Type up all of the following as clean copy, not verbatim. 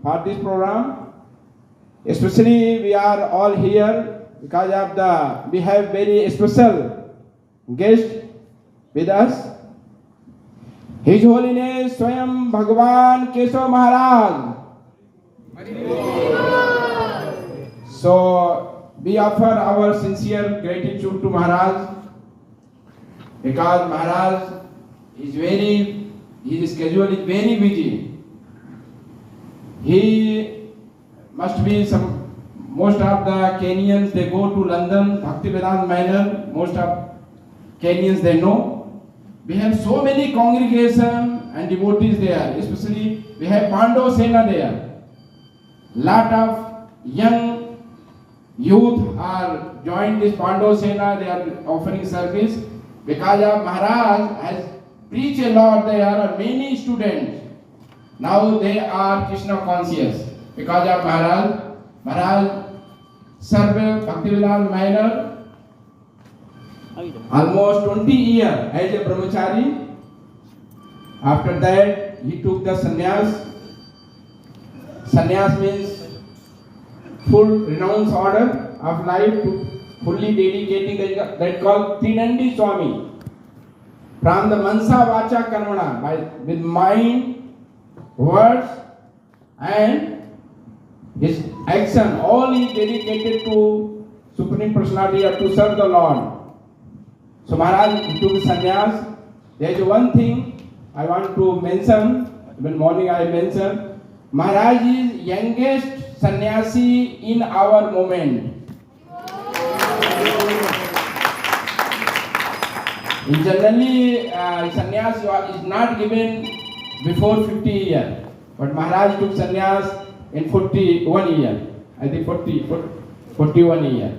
for this program. Especially we are all here because of we have very special guest with us. His Holiness Svayam Bhagavan Keshav Maharaj. So we offer our sincere gratitude to Maharaj because Maharaj is his schedule is very busy. He must be most of the Kenyans, they go to London, Bhaktivedanta Manor, most of Kenyans they know. We have so many congregations and devotees there, especially we have Pando Sena there. Lot of young youth are joined this Pando Sena, they are offering service. Because of Maharaj has preached a lot, there are many students. Now they are Krishna conscious. Because of Maharaj served Bhaktivedanta Manor almost 20 years as a brahmachari. After that, he took the sannyas. Sannyas means full renounce order of life to fully dedicating, that called Trinandi Swami. From the Mansa Vacha Karmana, with mind, words, and his action, all is dedicated to Supreme Personality or to serve the Lord. So Maharaj took sannyas. There is one thing I want to mention. Even morning I mentioned, Maharaj is youngest sannyasi in our movement. Generally, sannyas is not given before 50 years, but Maharaj took sannyas in 41 years. I think 41 years.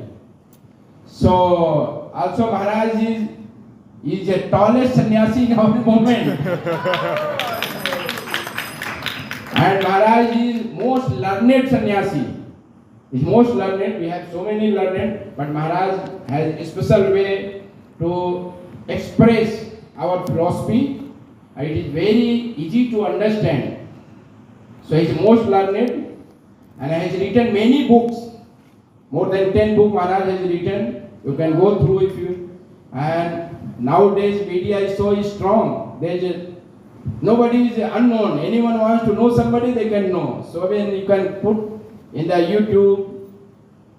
So also Maharaj is the tallest sannyasi in our movement. And Maharaj is most learned sannyasi. Is most learned. We have so many learned, but Maharaj has a special way to express our philosophy. It is very easy to understand. So he is most learned and has written many books. More than 10 books Maharaj has written. You can go through if you. And nowadays media is so strong. Nobody is unknown. Anyone wants to know somebody, they can know. So when you can put in the YouTube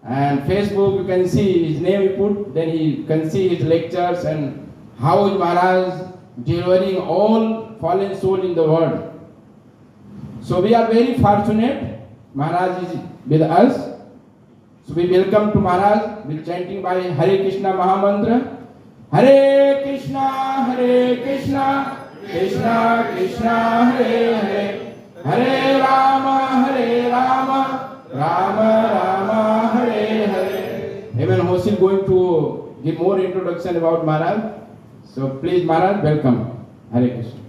and Facebook, you can see his name you put, then you can see his lectures and how is Maharaj delivering all fallen soul in the world. So we are very fortunate. Maharaj is with us. So we welcome to Maharaj with chanting by Hare Krishna Mahamantra. Hare Krishna, Krishna Krishna, Hare Hare, Hare Rama, Rama Rama, Hare Hare. Even Hosi is going to give more introduction about Maharaj. So please Maharaj, welcome. Hare Krishna.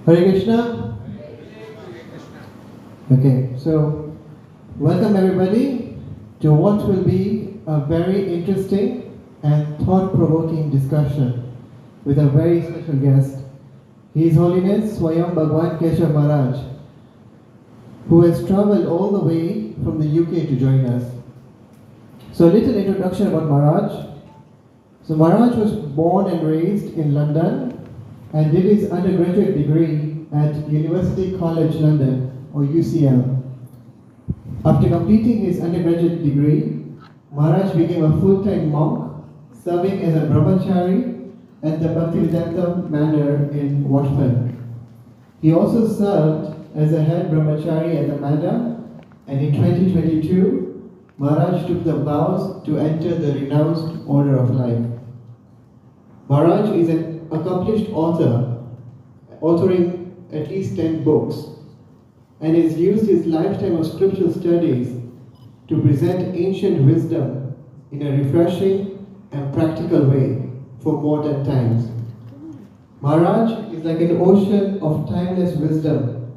Hare Krishna. Okay, so welcome everybody to what will be a very interesting and thought-provoking discussion with a very special guest. His Holiness Svayam Bhagavan Keshav Maharaj, who has traveled all the way from the UK to join us. So a little introduction about Maharaj. So Maharaj was born and raised in London and did his undergraduate degree at University College London, or UCL. After completing his undergraduate degree, Maharaj became a full-time monk, serving as a brahmachari at the Bhaktivedanta Manor in Watford. He also served as a head brahmachari at the Manor, and in 2022, Maharaj took the vows to enter the renounced order of life. Maharaj is an accomplished author, authoring at least 10 books, and has used his lifetime of scriptural studies to present ancient wisdom in a refreshing and practical way for modern times. Maharaj is like an ocean of timeless wisdom,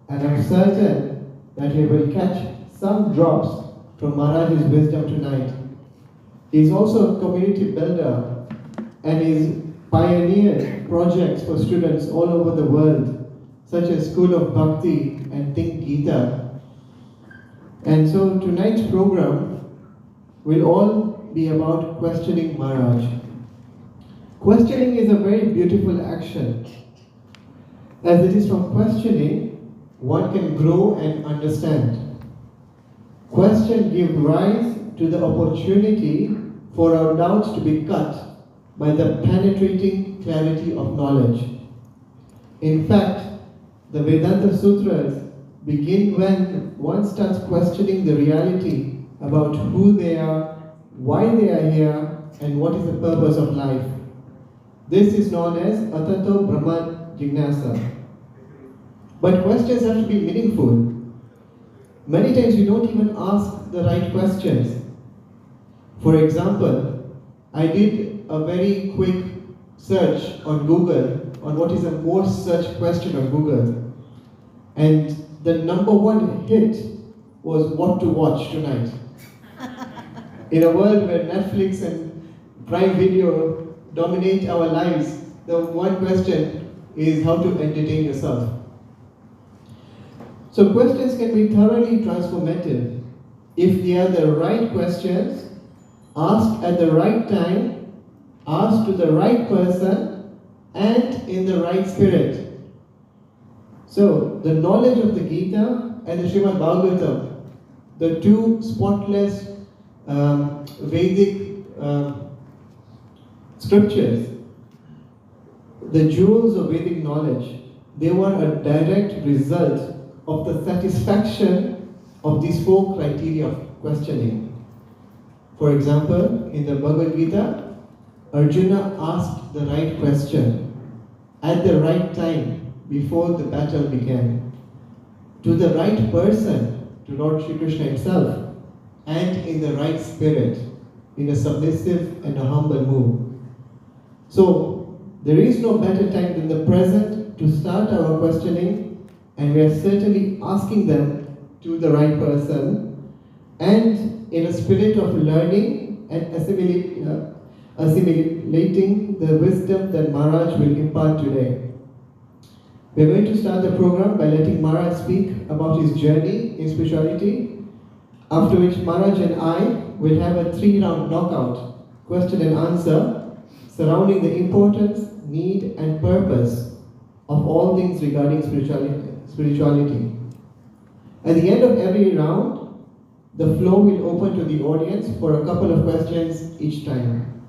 and I'm certain that he will catch some drops from Maharaj's wisdom tonight. He is also a community builder and is pioneered projects for students all over the world, such as School of Bhakti and Think Gita. And so tonight's program will all be about questioning Maharaj. Questioning is a very beautiful action, as it is from questioning one can grow and understand. Question gives rise to the opportunity for our doubts to be cut by the penetrating clarity of knowledge. In fact, the Vedanta Sutras begin when one starts questioning the reality about who they are, why they are here, and what is the purpose of life. This is known as Atato Brahma Jignasa. But questions have to be meaningful. Many times we don't even ask the right questions. For example, I did a very quick search on Google on what is the most searched question on Google. And the number one hit was what to watch tonight. In a world where Netflix and Prime Video dominate our lives, the one question is how to entertain yourself. So questions can be thoroughly transformative if they are the right questions, asked at the right time, asked to the right person, and in the right spirit. So the knowledge of the Gita and the Srimad Bhagavatam, the two spotless Vedic scriptures, the jewels of Vedic knowledge, they were a direct result of the satisfaction of these four criteria of questioning. For example, in the Bhagavad Gita, Arjuna asked the right question at the right time before the battle began, to the right person, to Lord Shri Krishna himself, and in the right spirit, in a submissive and a humble mood. So, there is no better time than the present to start our questioning, and we are certainly asking them to the right person, and in a spirit of learning and assimilating the wisdom that Maharaj will impart today. We are going to start the program by letting Maharaj speak about his journey in spirituality, after which Maharaj and I will have a 3-round knockout, question and answer, surrounding the importance, need, and purpose of all things regarding spirituality. At the end of every round, the floor will open to the audience for a couple of questions each time.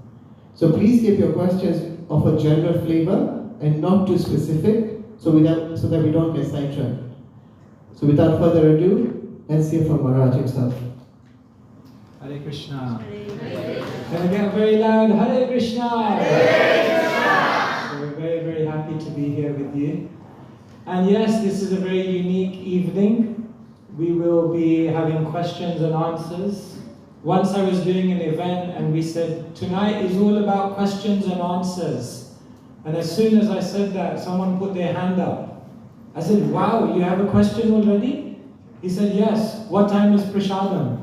So please keep your questions of a general flavor and not too specific, so that we don't get sidetracked. So without further ado, let's hear from Maharaj himself. Hare Krishna. Can I get very loud? Hare Krishna. So we're very, very happy to be here with you. And yes, this is a very unique evening. We will be having questions and answers. Once I was doing an event and we said, tonight is all about questions and answers. And as soon as I said that, someone put their hand up. I said, wow, you have a question already? He said, yes. What time is Prashadam?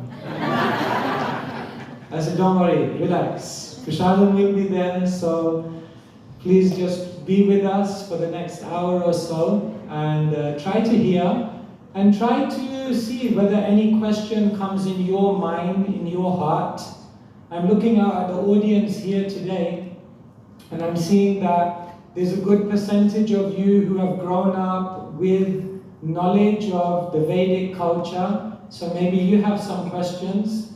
I said, don't worry, relax. Prashadam will be there, so please just be with us for the next hour or so and try to hear and try to see whether any question comes in your mind, in your heart. I'm looking out at the audience here today and I'm seeing that there's a good percentage of you who have grown up with knowledge of the Vedic culture, so maybe you have some questions.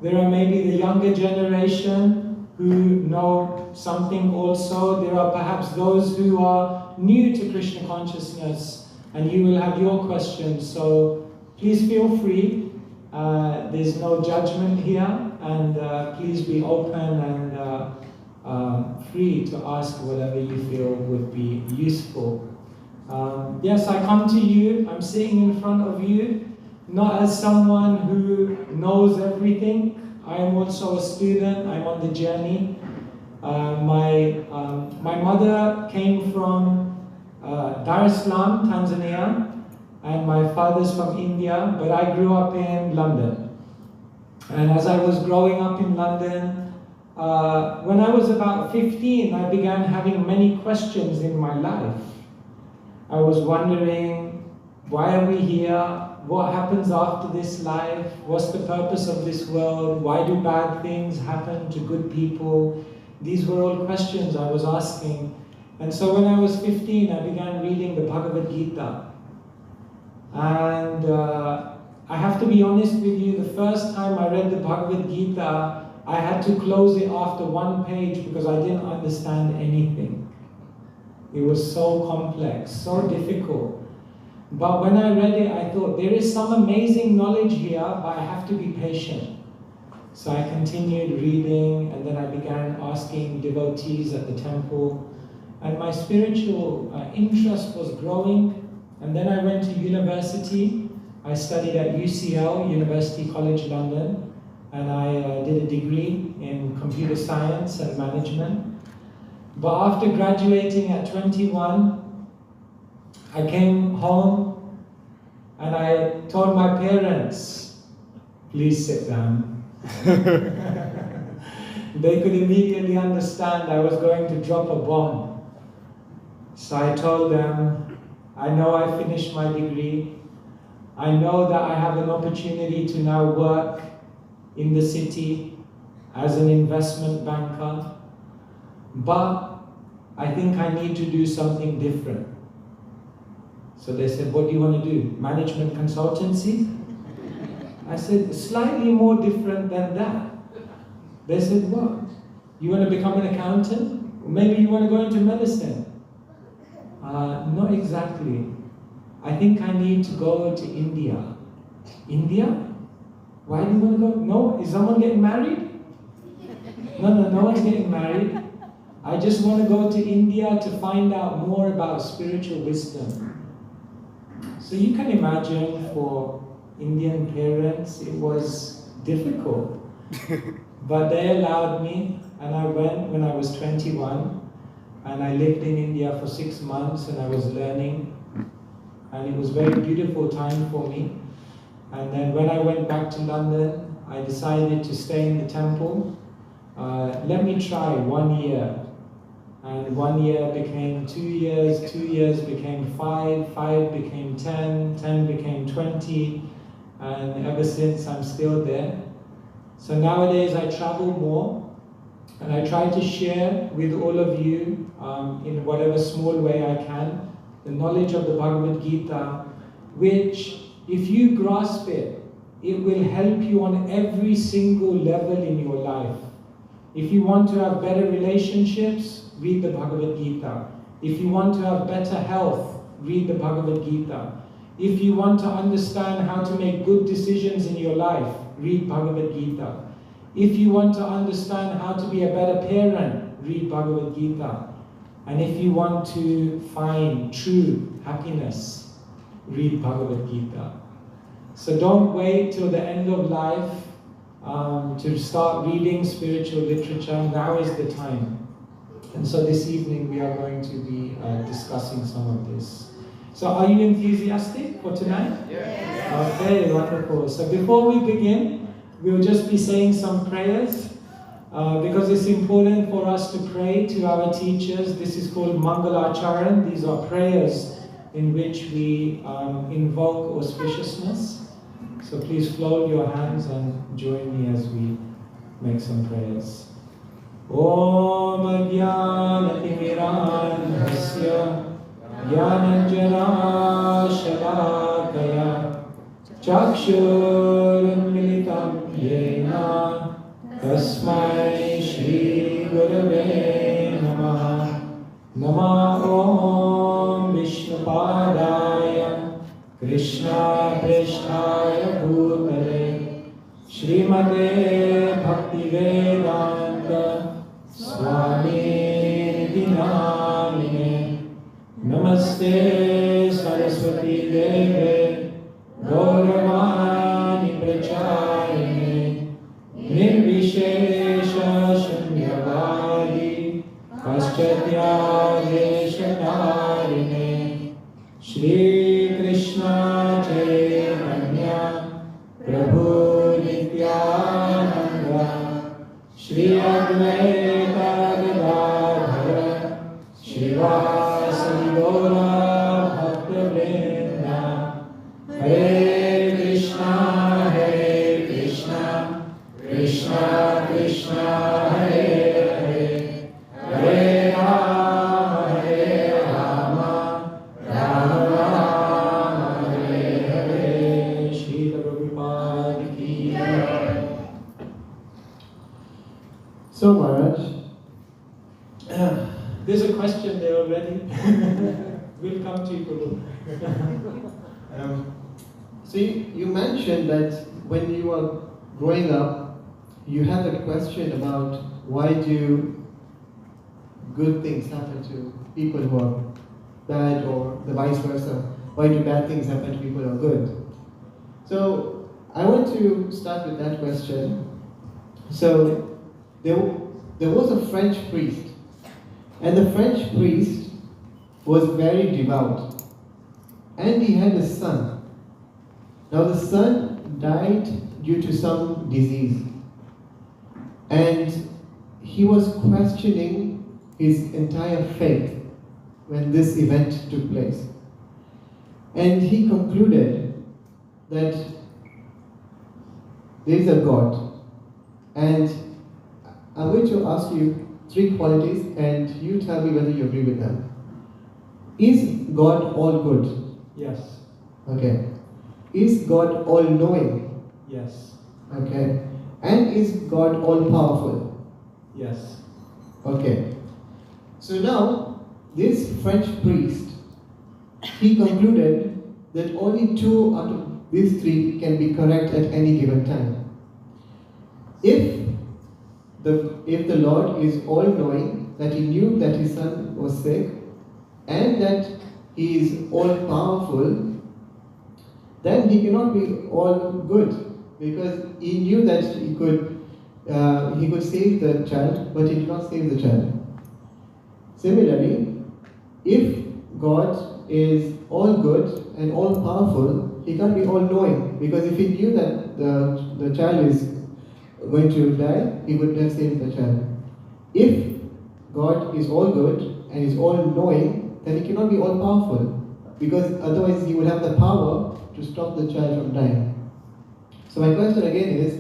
There are maybe the younger generation who know something also. There are perhaps those who are new to Krishna consciousness, and you will have your questions. So please feel free. There's no judgment here, and please be open and free to ask whatever you feel would be useful. Yes, I come to you. I'm sitting in front of you, not as someone who knows everything. I am also a student. I'm on the journey. My mother came from Dar es Salaam, Tanzania, and my father's from India, but I grew up in London. And as I was growing up in London, when I was about 15, I began having many questions in my life. I was wondering, why are we here? What happens after this life? What's the purpose of this world? Why do bad things happen to good people? These were all questions I was asking. And so when I was 15, I began reading the Bhagavad Gita. And I have to be honest with you, the first time I read the Bhagavad Gita, I had to close it after one page because I didn't understand anything. It was so complex, so difficult. But when I read it, I thought, there is some amazing knowledge here, but I have to be patient. So I continued reading, and then I began asking devotees at the temple. And my spiritual interest was growing. And then I went to university. I studied at UCL, University College London. And I did a degree in computer science and management. But after graduating at 21, I came home and I told my parents, please sit down. They could immediately understand I was going to drop a bomb. So I told them, I know I finished my degree. I know that I have an opportunity to now work in the city as an investment banker. But I think I need to do something different. So they said, what do you want to do? Management consultancy? I said, slightly more different than that. They said, what? You want to become an accountant? Or maybe you want to go into medicine? Not exactly. I think I need to go to India. India? Why do you want to go? No, is someone getting married? No one's getting married. I just want to go to India to find out more about spiritual wisdom. So you can imagine for Indian parents, it was difficult. But they allowed me, and I went when I was 21, and I lived in India for 6 months, and I was learning. And it was a very beautiful time for me. And then when I went back to London, I decided to stay in the temple. Let me try 1 year. And 1 year became 2 years, 2 years became 5, 5 became 10, 10 became 20, and ever since I'm still there. So nowadays I travel more, and I try to share with all of you, in whatever small way I can, the knowledge of the Bhagavad Gita, which, if you grasp it, it will help you on every single level in your life. If you want to have better relationships, read the Bhagavad Gita. If you want to have better health, read the Bhagavad Gita. If you want to understand how to make good decisions in your life, read Bhagavad Gita. If you want to understand how to be a better parent, read Bhagavad Gita. And if you want to find true happiness, read Bhagavad Gita. So don't wait till the end of life to start reading spiritual literature. Now is the time. And so this evening we are going to be discussing some of this. So are you enthusiastic for tonight? Yes. Okay, wonderful. So before we begin, we'll just be saying some prayers because it's important for us to pray to our teachers. This is called Mangalacharan. These are prayers in which we invoke auspiciousness. So please fold your hands and join me as we make some prayers. Om Jnanatimirandhasya Jnananjana Shalakaya Chakshurunmilitam Yena Tasmai Shri Nama Om Vishnupadaya Krishna Prishtaya Bhutale Srimate Bhaktivedanta Swami Dinamine Namaste Saraswati Deve Gauravani Pracharine Nirvishesha Shunyavadi Paschatya Deshatarine Shri Krishna Chaitanya Prabhu Nityananda Shri Advaita Gadadhara Shivasadi Gaura Bhakta Hare Krishna, Krishna Krishna, Hare Hare, Hare Rama, Rama Rama, Hare Hare. Srila Prabhupada ki jai. So Maharaj, There's a question there already. We'll come to you, Prabhu. see, you mentioned that when you were growing up, you had a question about why do good things happen to people who are bad, or the vice versa. Why do bad things happen to people who are good? So I want to start with that question. So there was a French priest, and the French priest was very devout, and he had a son. Now the son died due to some disease, and he was questioning his entire faith when this event took place. And he concluded that there is a God, and I'm going to ask you 3 qualities, and you tell me whether you agree with them. Is God all good? Yes. Okay. Is God all knowing? Yes. Okay. And is God all powerful? Yes. Okay. So now, this French priest, he concluded that only 2 out of these 3 can be correct at any given time. If the Lord is all knowing, that he knew that his son was sick, and that he is all powerful, then he cannot be all good, because he knew that he could save the child, but he did not save the child. Similarly, if God is all good and all powerful, he can't be all knowing, because if he knew that the child is going to die, he would have saved the child. If God is all good and is all knowing, then he cannot be all powerful, because otherwise he would have the power to stop the child from dying. So my question again is,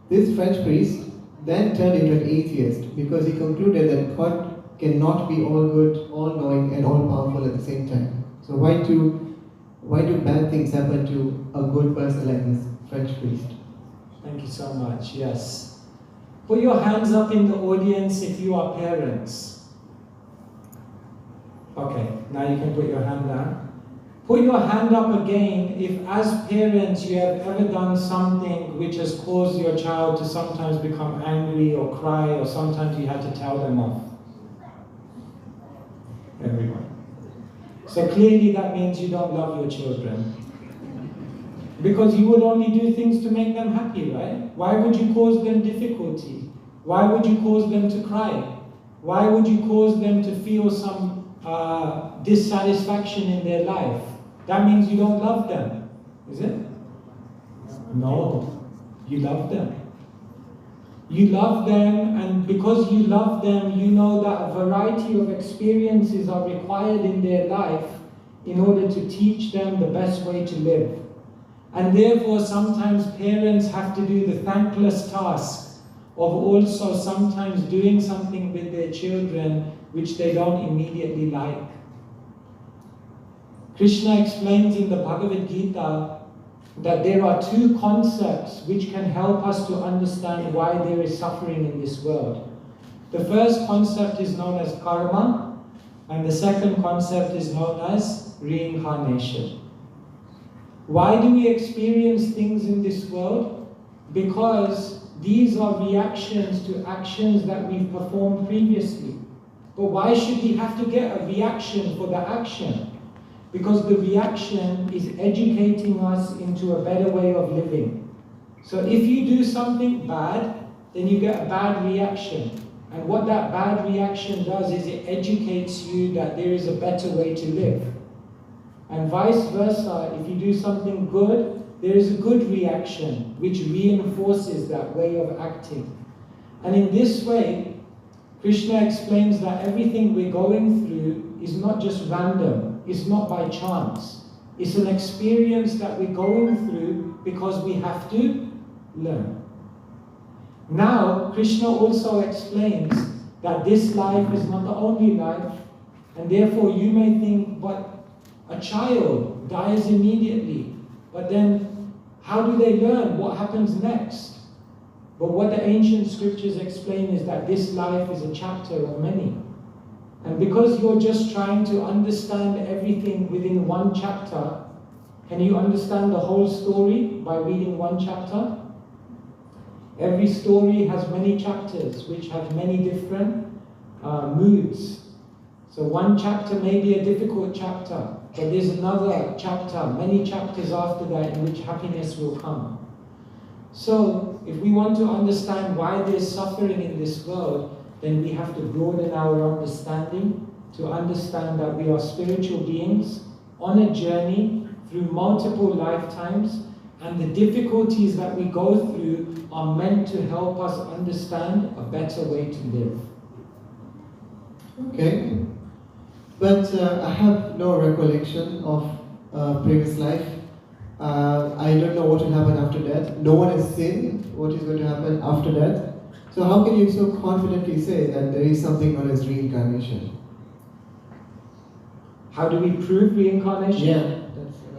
this French priest then turned into an atheist because he concluded that God cannot be all good, all knowing, and all powerful at the same time. So why do bad things happen to a good person like this French priest? Thank you so much. Yes. Put your hands up in the audience if you are parents. Okay, now you can put your hand down. Put your hand up again if, as parents, you have ever done something which has caused your child to sometimes become angry or cry, or sometimes you had to tell them off. Everyone. So clearly that means you don't love your children. Because you would only do things to make them happy, right? Why would you cause them difficulty? Why would you cause them to cry? Why would you cause them to feel some dissatisfaction in their life? That means you don't love them, is it? No, you love them. You love them, and because you love them, you know that a variety of experiences are required in their life in order to teach them the best way to live. And therefore, sometimes parents have to do the thankless task of also sometimes doing something with their children which they don't immediately like. Krishna explains in the Bhagavad Gita that there are 2 concepts which can help us to understand why there is suffering in this world. The first concept is known as karma, And the second concept is known as reincarnation. Why do we experience things in this world? Because these are reactions to actions that we've performed previously. But why should we have to get a reaction for the action? Because the reaction is educating us into a better way of living. So if you do something bad, then you get a bad reaction. And what that bad reaction does is it educates you that there is a better way to live. And vice versa, if you do something good, there is a good reaction which reinforces that way of acting. And in this way, Krishna explains that everything we're going through is not just random, it's not by chance. It's an experience that we're going through because we have to learn. Now, Krishna also explains that this life is not the only life, and therefore you may think, but a child dies immediately, but then how do they learn? What happens next? But what the ancient scriptures explain is that this life is a chapter of many. And because you're just trying to understand everything within one chapter, can you understand the whole story by reading one chapter? Every story has many chapters which have many different moods. So one chapter may be a difficult chapter, but there's another chapter, many chapters after that, in which happiness will come. So if we want to understand why there's suffering in this world, then we have to broaden our understanding to understand that we are spiritual beings on a journey through multiple lifetimes, and the difficulties that we go through are meant to help us understand a better way to live. Okay. But I have no recollection of previous life. I don't know what will happen after that. No one has seen what is going to happen after that. So how can you so confidently say that there is something known as reincarnation? How do we prove reincarnation? Yeah.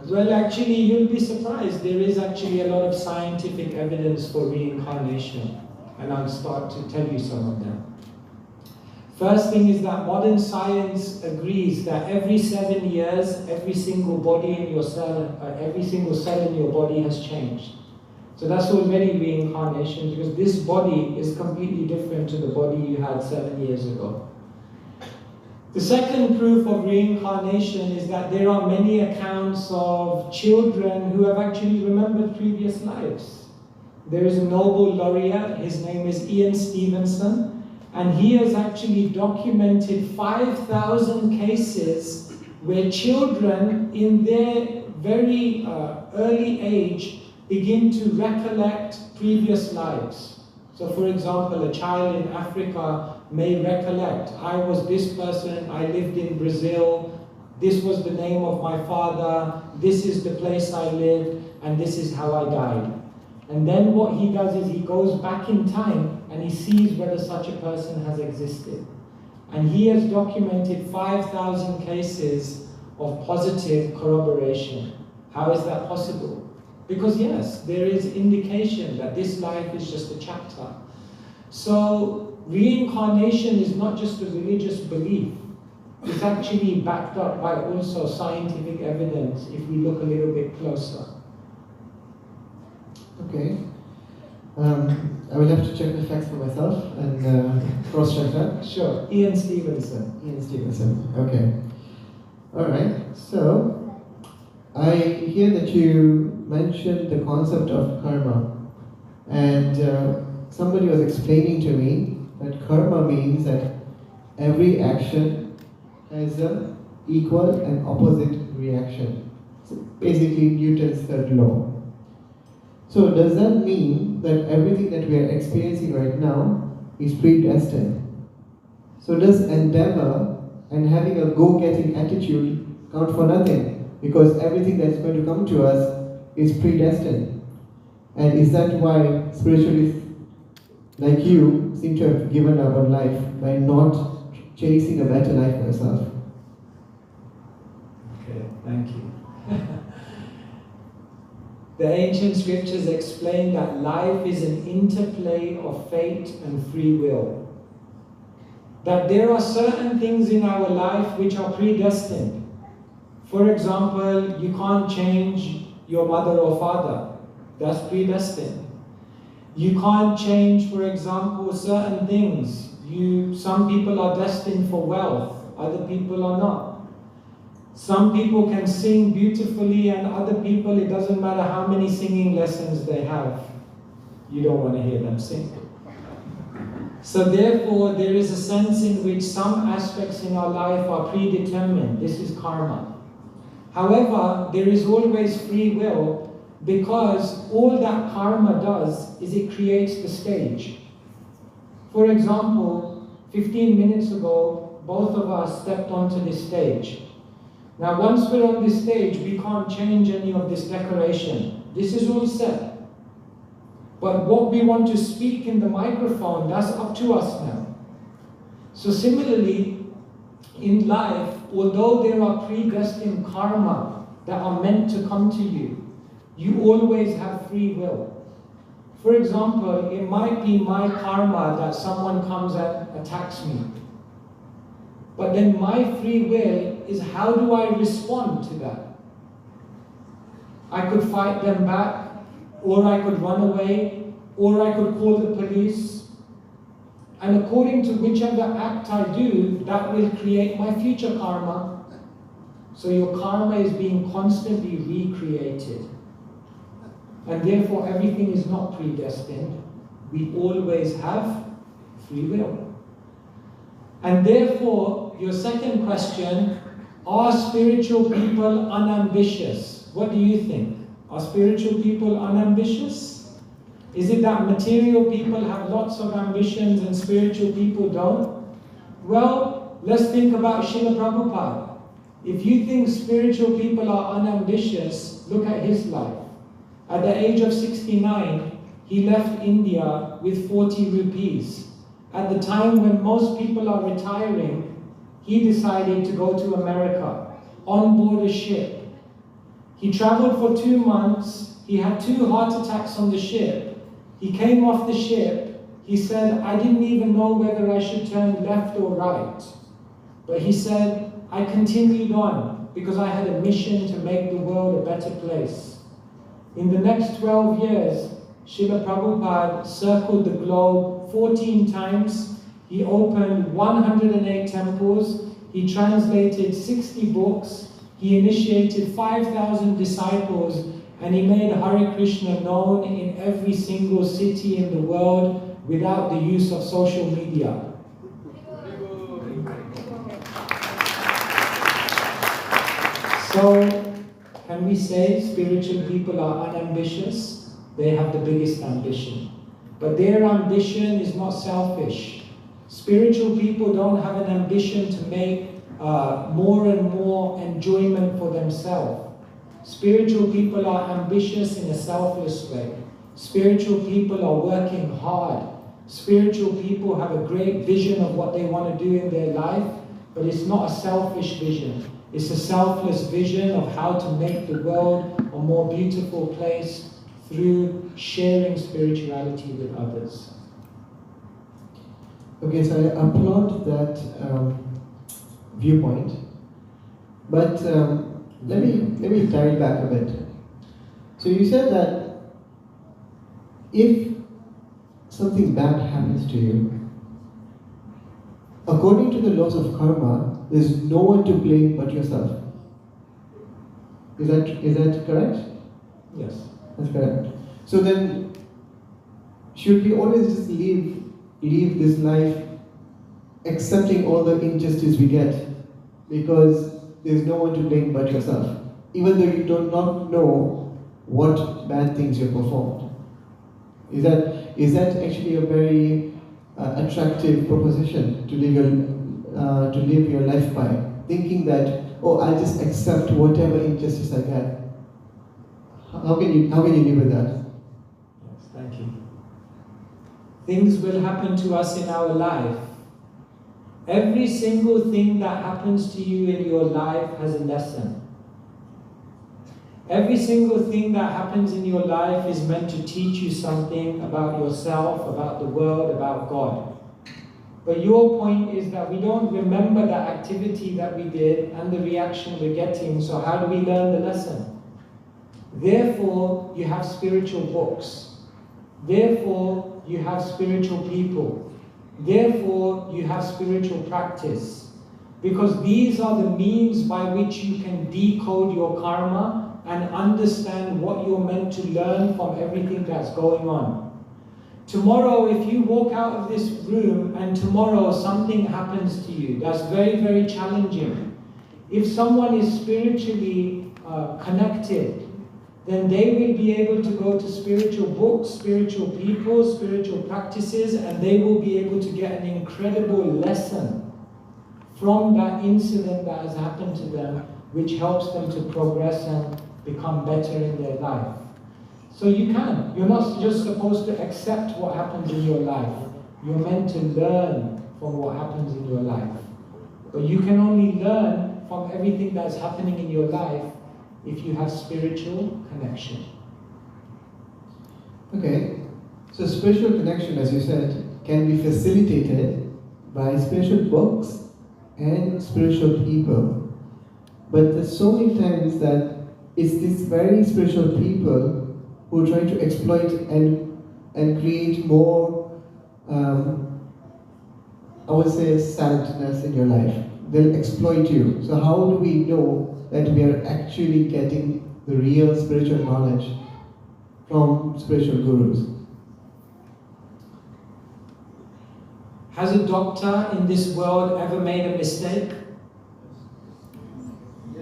Well, actually, you'll be surprised. There is actually a lot of scientific evidence for reincarnation. And I'll start to tell you some of them. First thing is that modern science agrees that every 7 years, every single body in your cell, every single cell in your body has changed. So that's already reincarnation, because this body is completely different to the body you had 7 years ago. The second proof of reincarnation is that there are many accounts of children who have actually remembered previous lives. There is a Nobel laureate, his name is Ian Stevenson, and he has actually documented 5,000 cases where children in their very early age begin to recollect previous lives. So for example, a child in Africa may recollect, I was this person, I lived in Brazil, this was the name of my father, this is the place I lived, and this is how I died. And then what he does is he goes back in time and he sees whether such a person has existed. And he has documented 5,000 cases of positive corroboration. How is that possible? Because yes, there is indication that this life is just a chapter. So reincarnation is not just a religious belief. It's actually backed up by also scientific evidence if we look a little bit closer. Okay. I will have to check the facts for myself and cross-check that. Sure. Ian Stevenson. Ian Stevenson. Okay. All right. So, I hear that you mentioned the concept of karma, and somebody was explaining to me that karma means that every action has an equal and opposite reaction. So basically, Newton's third law. So does that mean that everything that we are experiencing right now is predestined? So does endeavor and having a go-getting attitude count for nothing? Because everything that's going to come to us is predestined. And is that why spiritualists like you seem to have given up on life by not chasing a better life for yourself? Okay, thank you. The ancient scriptures explain that life is an interplay of fate and free will. that there are certain things in our life which are predestined. For example, you can't change your mother or father. That's predestined. You can't change, for example, certain things. Some people are destined for wealth, other people are not. Some people can sing beautifully and other people, it doesn't matter how many singing lessons they have. You don't want to hear them sing. So therefore, there is a sense in which some aspects in our life are predetermined. This is karma. However, there is always free will, because all that karma does is it creates the stage. For example, 15 minutes ago, both of us stepped onto this stage. Now, once we're on this stage, we can't change any of this decoration. This is all set. But what we want to speak in the microphone, that's up to us now. So similarly, in life, although there are predestined karma that are meant to come to you, you always have free will. For example, it might be my karma that someone comes and attacks me. But then my free will is, how do I respond to that? I could fight them back, or I could run away, or I could call the police. And according to whichever act I do, that will create my future karma. So your karma is being constantly recreated. And therefore everything is not predestined. We always have free will. And therefore, your second question, are spiritual people unambitious? What do you think? Are spiritual people unambitious? Is it that material people have lots of ambitions and spiritual people don't? Well, let's think about Srila Prabhupada. If you think spiritual people are unambitious, look at his life. At the age of 69, he left India with 40 rupees. At the time when most people are retiring, he decided to go to America on board a ship. He traveled for 2 months. He had 2 heart attacks on the ship. He came off the ship. He said, I didn't even know whether I should turn left or right. But he said, I continued on because I had a mission to make the world a better place. In the next 12 years, Srila Prabhupada circled the globe 14 times. He opened 108 temples. He translated 60 books. He initiated 5,000 disciples. And he made Hare Krishna known in every single city in the world without the use of social media. So, can we say spiritual people are unambitious? They have the biggest ambition. But their ambition is not selfish. Spiritual people don't have an ambition to make more and more enjoyment for themselves. Spiritual people are ambitious in a selfless way. Spiritual people are working hard. Spiritual people have a great vision of what they want to do in their life, but it's not a selfish vision. It's a selfless vision of how to make the world a more beautiful place through sharing spirituality with others. Okay, so I applaud that viewpoint, but let me dial back a bit. So you said that if something bad happens to you, according to the laws of karma, there's no one to blame but yourself. Is that correct? Yes. That's correct. So then, should we always just live this life accepting all the injustice we get because there's no one to blame but yourself, even though you do not know what bad things you performed? Is that actually a very attractive proposition to live your life by? Thinking that, oh, I'll just accept whatever injustice I get. How can you live with that? Yes, thank you. Things will happen to us in our life. Every single thing that happens to you in your life has a lesson. Every single thing that happens in your life is meant to teach you something about yourself, about the world, about God. But your point is that we don't remember that activity that we did and the reaction we're getting, so how do we learn the lesson? Therefore, you have spiritual books. Therefore, you have spiritual people. Therefore, you have spiritual practice. Because these are the means by which you can decode your karma and understand what you're meant to learn from everything that's going on. Tomorrow, if you walk out of this room and tomorrow something happens to you that's very, very challenging, if someone is spiritually connected, then they will be able to go to spiritual books, spiritual people, spiritual practices, and they will be able to get an incredible lesson from that incident that has happened to them, which helps them to progress and become better in their life. So you can. You're not just supposed to accept what happens in your life. You're meant to learn from what happens in your life. But you can only learn from everything that's happening in your life if you have spiritual connection. Okay, so spiritual connection, as you said, can be facilitated by spiritual books and spiritual people. But there's so many times that it's these very spiritual people who try to exploit and create more, I would say, sadness in your life. They'll exploit you. So how do we know that we are actually getting the real spiritual knowledge from spiritual gurus? Has a doctor in this world ever made a mistake?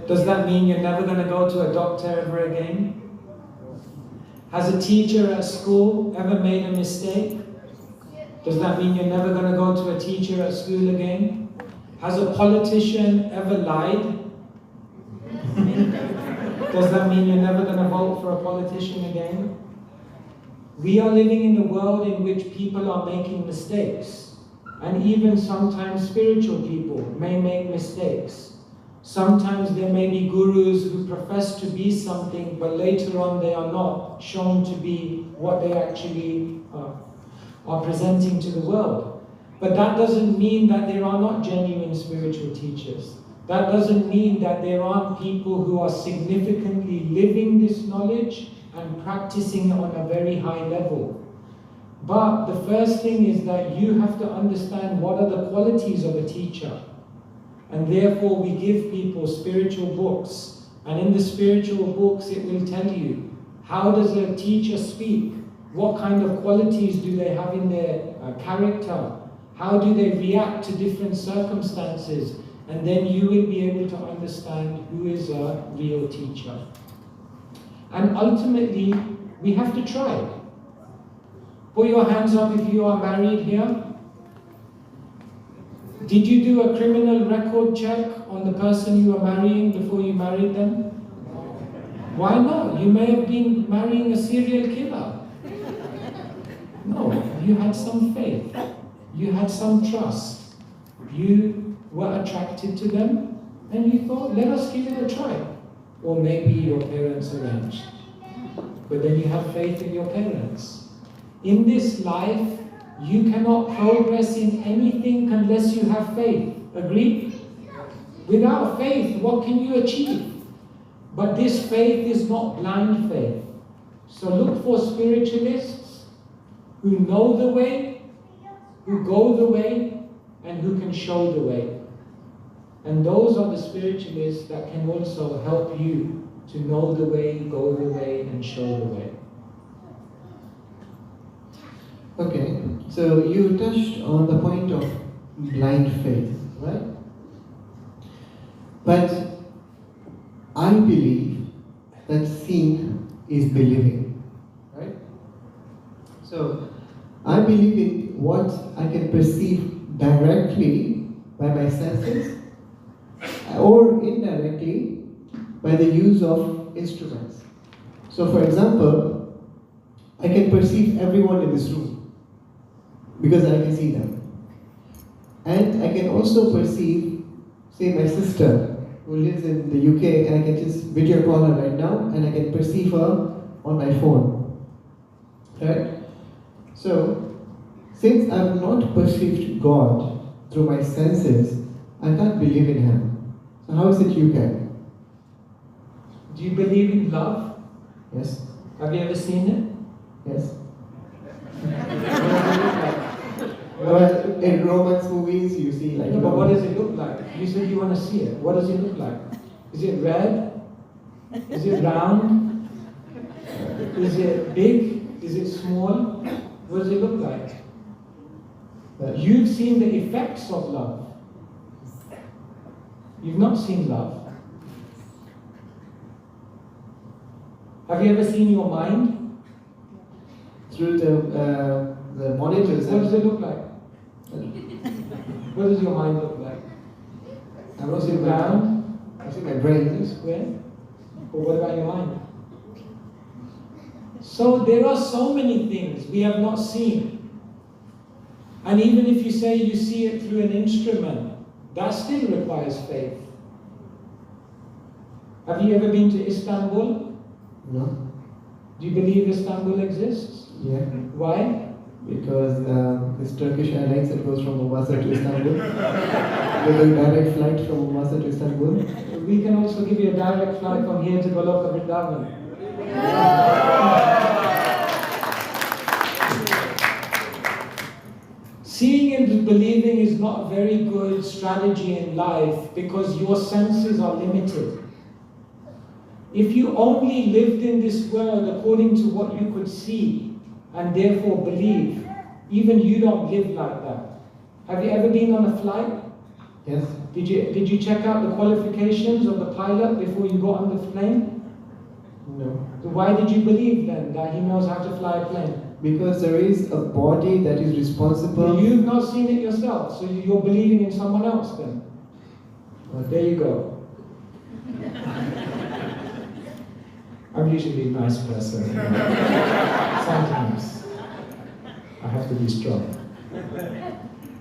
Does that mean you're never going to go to a doctor ever again? Has a teacher at school ever made a mistake? Does that mean you're never going to go to a teacher at school again? Has a politician ever lied? Does that mean you're never going to vote for a politician again? We are living in a world in which people are making mistakes. And even sometimes spiritual people may make mistakes. Sometimes there may be gurus who profess to be something, but later on they are not shown to be what they actually are presenting to the world. But that doesn't mean that there are not genuine spiritual teachers. That doesn't mean that there aren't people who are significantly living this knowledge and practicing it on a very high level. But the first thing is that you have to understand what are the qualities of a teacher. And therefore we give people spiritual books. And in the spiritual books it will tell you, how does a teacher speak? What kind of qualities do they have in their character? How do they react to different circumstances? And then you will be able to understand who is a real teacher. And ultimately, we have to try. Put your hands up if you are married here. Did you do a criminal record check on the person you were marrying before you married them? Why not? You may have been marrying a serial killer. No, you had some faith. You had some trust. You were attracted to them and you thought, let us give it a try. Or maybe your parents arranged. But then you have faith in your parents. In this life, you cannot progress in anything unless you have faith. Agree? Without faith, what can you achieve? But this faith is not blind faith. So look for spiritualists who know the way, who go the way, and who can show the way. And those are the spiritualists that can also help you to know the way, go the way, and show the way. Okay, so you touched on the point of blind faith, right? But I believe that seeing is believing, right? So I believe in what I can perceive directly by my senses or indirectly by the use of instruments. So for example, I can perceive everyone in this room because I can see them. And I can also perceive, say, my sister who lives in the UK, and I can just video call her right now and I can perceive her on my phone. Right? So, since I have not perceived God through my senses, I can't believe in him. So how is it you can? Do you believe in love? Yes? Have you ever seen it? Yes? What does it look like? Well, in romance movies, you see like... No, but what does it look like? You said you want to see it. What does it look like? Is it red? Is it round? Is it big? Is it small? What does it look like? You've seen the effects of love. You've not seen love. Have you ever seen your mind? Through the monitors. What does it look like? What does your mind look like? I've not Is it seen my round? I've seen my brain. Is it square? Or what about your mind? So there are so many things we have not seen. And even if you say you see it through an instrument, that still requires faith. Have you ever been to Istanbul? No? Do you believe Istanbul exists? Yeah. Why? Because it's Turkish Airlines that goes from Mombasa to Istanbul. There's a direct flight from Mombasa to Istanbul. We can also give you a direct flight from here to Goloka Vrindavan. Seeing and believing is not a very good strategy in life because your senses are limited. If you only lived in this world according to what you could see and therefore believe, even you don't live like that. Have you ever been on a flight? Yes. Did you check out the qualifications of the pilot before you got on the plane? No. So why did you believe then that he knows how to fly a plane? Because there is a body that is responsible. You've not seen it yourself, so you're believing in someone else then. Well, there you go. I'm usually a nice person. Sometimes I have to be strong.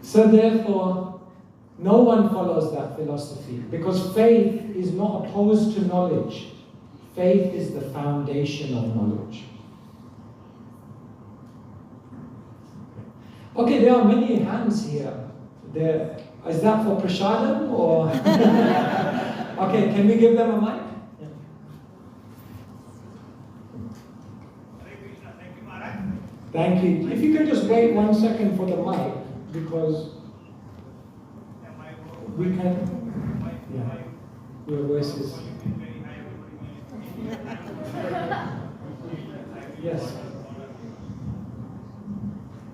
So therefore, no one follows that philosophy because faith is not opposed to knowledge. Faith is the foundation of knowledge. Okay, there are many hands here. Is that for prasadam or? Okay, can we give them a mic? Thank you. If you can just wait 1 second for the mic, because we can. Yeah, your voices. Yes.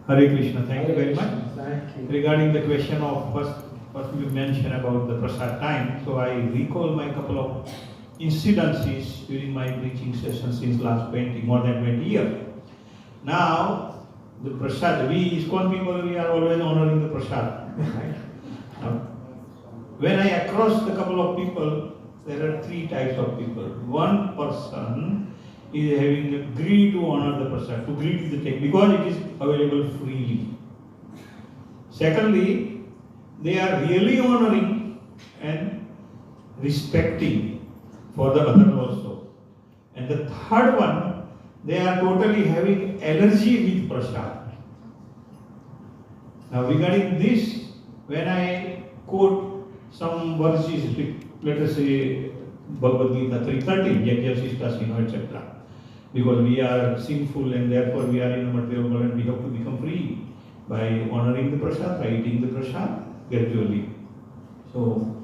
Hare Krishna, thank you very much. Thank you. Regarding the question of first you mentioned about the prasad time, so I recall my couple of incidences during my preaching sessions since last more than 20 years. Now, the prasad, we ISKCON people, we are always honoring the prasad. Now, when I across the couple of people, there are three types of people. One person is having a greed to honor the prasad, to greed the thing, because it is available freely. Secondly, they are really honoring and respecting for the other also. And the third one, they are totally having allergy with prasad. Now regarding this, when I quote some verses, let us say Bhagavad Gita 3:13, Yajna, etc. Because we are sinful and therefore we are in a material world and we have to become free by honoring the prasad, by eating the prasad gradually. So,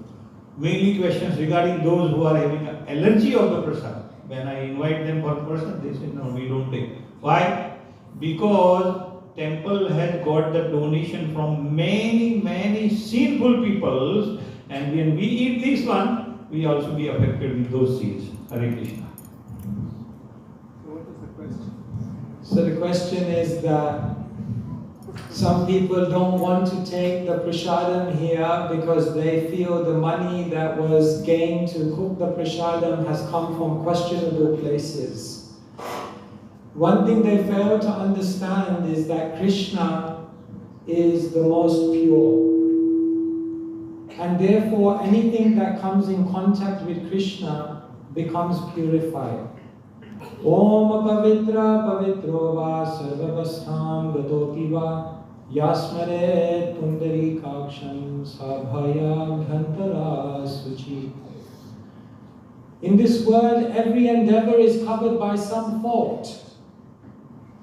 mainly questions regarding those who are having an allergy of the prasad. When I invite them for prasad, they say, no, we don't take. Why? Because temple has got the donation from many sinful peoples, and when we eat this one, we also be affected with those seeds. Hare Krishna. So the question is that some people don't want to take the prasadam here because they feel the money that was gained to cook the prasadam has come from questionable places. One thing they fail to understand is that Krishna is the most pure. And therefore anything that comes in contact with Krishna becomes purified. Om pavitra pavitro va sarvavastham gatoti va Yasmare Pundari Kaksham Sabhaya Dhantara Suchi. In this world, every endeavor is covered by some fault.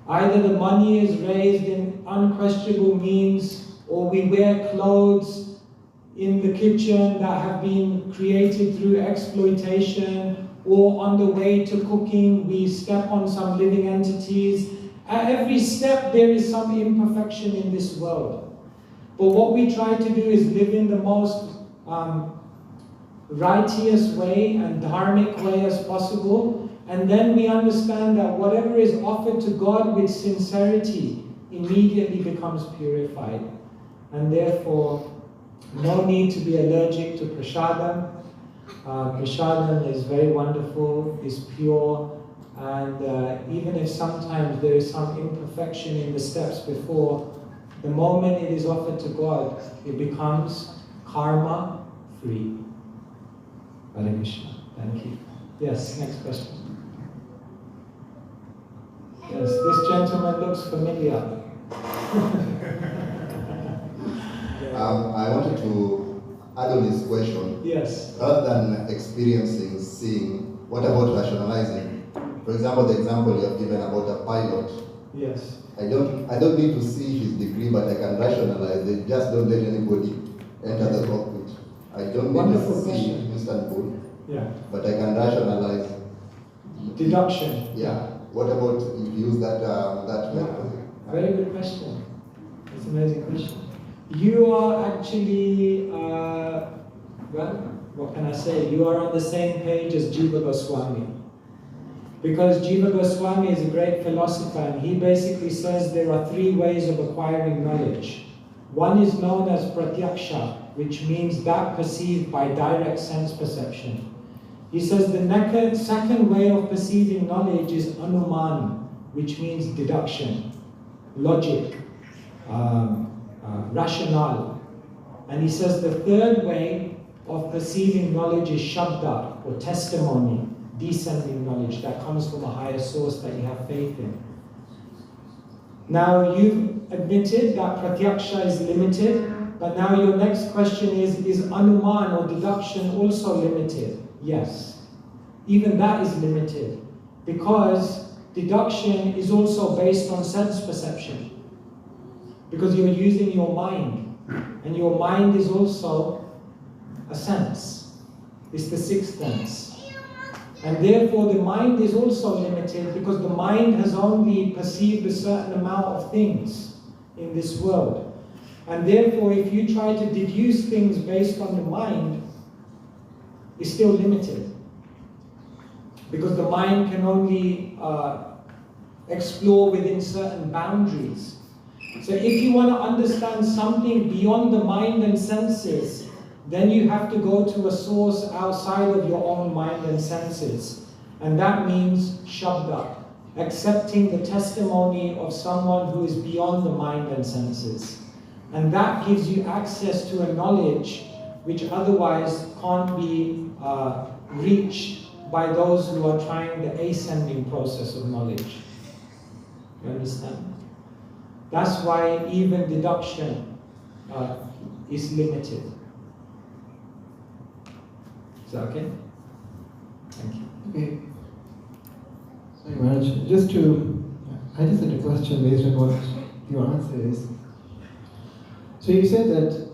Either the money is raised in unquestionable means, or we wear clothes in the kitchen that have been created through exploitation, or on the way to cooking, we step on some living entities. At every step, there is some imperfection in this world. But what we try to do is live in the most righteous way and dharmic way as possible. And then we understand that whatever is offered to God with sincerity immediately becomes purified. And therefore, no need to be allergic to prasadam. Prasadam is very wonderful, is pure, and even if sometimes there is some imperfection in the steps before, the moment it is offered to God, it becomes karma free. Hare Krishna. Thank you. Yes, next question. Yes, this gentleman looks familiar. I wanted to add on this question. Yes. Rather than experiencing, seeing, what about rationalizing? For example, the example you have given about a pilot. Yes. I don't need to see his degree, but I can rationalize it. Just don't let anybody enter the cockpit. I don't need to see Istanbul, but I can rationalize. Deduction. Yeah. What about if you use that method? Very good question. It's an amazing question. You are actually, well, what can I say? You are on the same page as Jiva Goswami. Because Jiva Goswami is a great philosopher, and he basically says there are three ways of acquiring knowledge. One is known as pratyaksha, which means that perceived by direct sense perception. He says the second way of perceiving knowledge is anuman, which means deduction, logic, rationale. And he says the third way of perceiving knowledge is shabda, or testimony, descending knowledge that comes from a higher source that you have faith in. Now you've admitted that pratyaksha is limited, but now your next question is anuman or deduction also limited? Yes. Even that is limited, because deduction is also based on sense perception. Because you're using your mind, and your mind is also a sense. It's the sixth sense. And therefore the mind is also limited, because the mind has only perceived a certain amount of things in this world. And therefore if you try to deduce things based on the mind, it's still limited. Because the mind can only explore within certain boundaries. So if you want to understand something beyond the mind and senses, then you have to go to a source outside of your own mind and senses. And that means shabda, accepting the testimony of someone who is beyond the mind and senses. And that gives you access to a knowledge which otherwise can't be reached by those who are trying the ascending process of knowledge. You understand? That's why even deduction is limited. Is that okay? Thank you. Okay. Sorry, Maharaj. I just had a question based on what your answer is. So you said that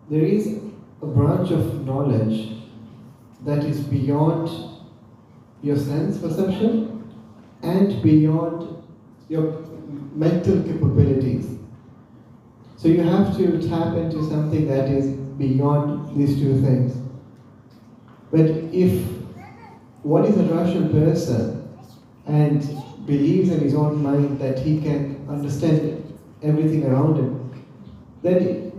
there is a branch of knowledge that is beyond your sense perception and beyond your mental capabilities. So you have to tap into something that is beyond these two things. But if one is a rational person and believes in his own mind that he can understand everything around him, then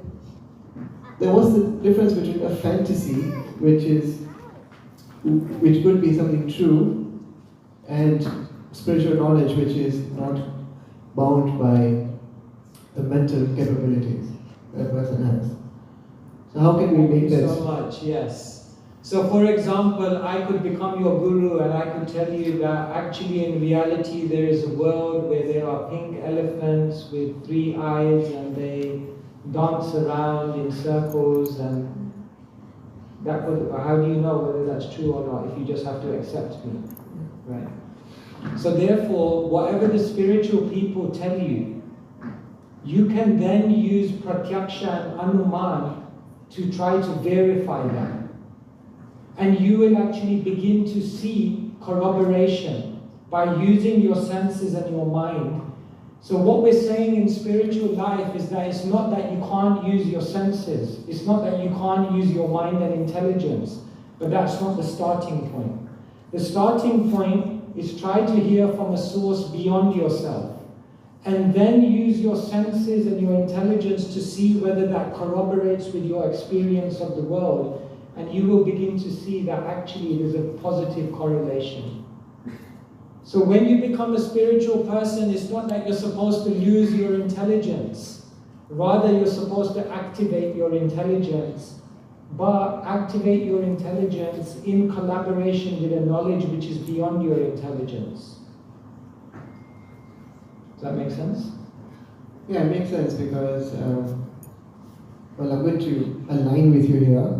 what's the difference between a fantasy, which could be something true, and spiritual knowledge, which is not bound by the mental capabilities that a person has? So how can we make that? So much, yes. So for example, I could become your guru and I could tell you that actually in reality there is a world where there are pink elephants with 3 eyes and they dance around in circles, and that would, how do you know whether that's true or not if you just have to accept me, right? So therefore, whatever the spiritual people tell you, you can then use pratyaksha and anuman to try to verify that. And you will actually begin to see corroboration by using your senses and your mind. So what we're saying in spiritual life is that it's not that you can't use your senses, it's not that you can't use your mind and intelligence, but that's not the starting point. The starting point is try to hear from a source beyond yourself, and then use your senses and your intelligence to see whether that corroborates with your experience of the world, and you will begin to see that actually there's a positive correlation. So when you become a spiritual person, it's not that you're supposed to use your intelligence. Rather, you're supposed to activate your intelligence, but activate your intelligence in collaboration with a knowledge which is beyond your intelligence. Does that make sense? Yeah, it makes sense because, well, I'm going to align with you here.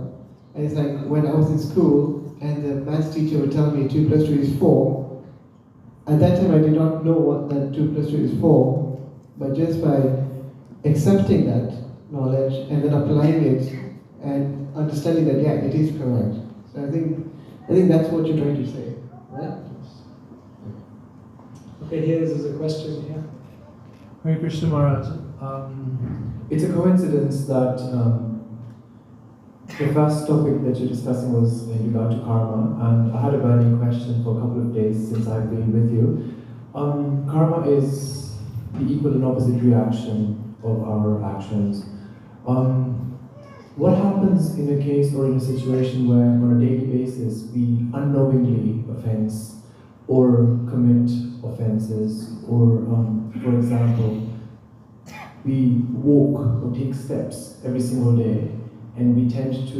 And it's like when I was in school and the maths teacher would tell me 2 plus 2 is 4. At that time I did not know what that 2 plus 2 is 4, but just by accepting that knowledge and then applying it and understanding that, yeah, it is correct. So I think that's what you're trying to say, right? Okay, here's a question here. Hare Krishna Maharaj. It's a coincidence that the first topic that you're discussing was in regard to karma, and I had a burning question for a couple of days since I've been with you. Karma is the equal and opposite reaction of our actions. What happens in a case or in a situation where on a daily basis we unknowingly offense or commit offenses, or for example, we walk or take steps every single day and we tend to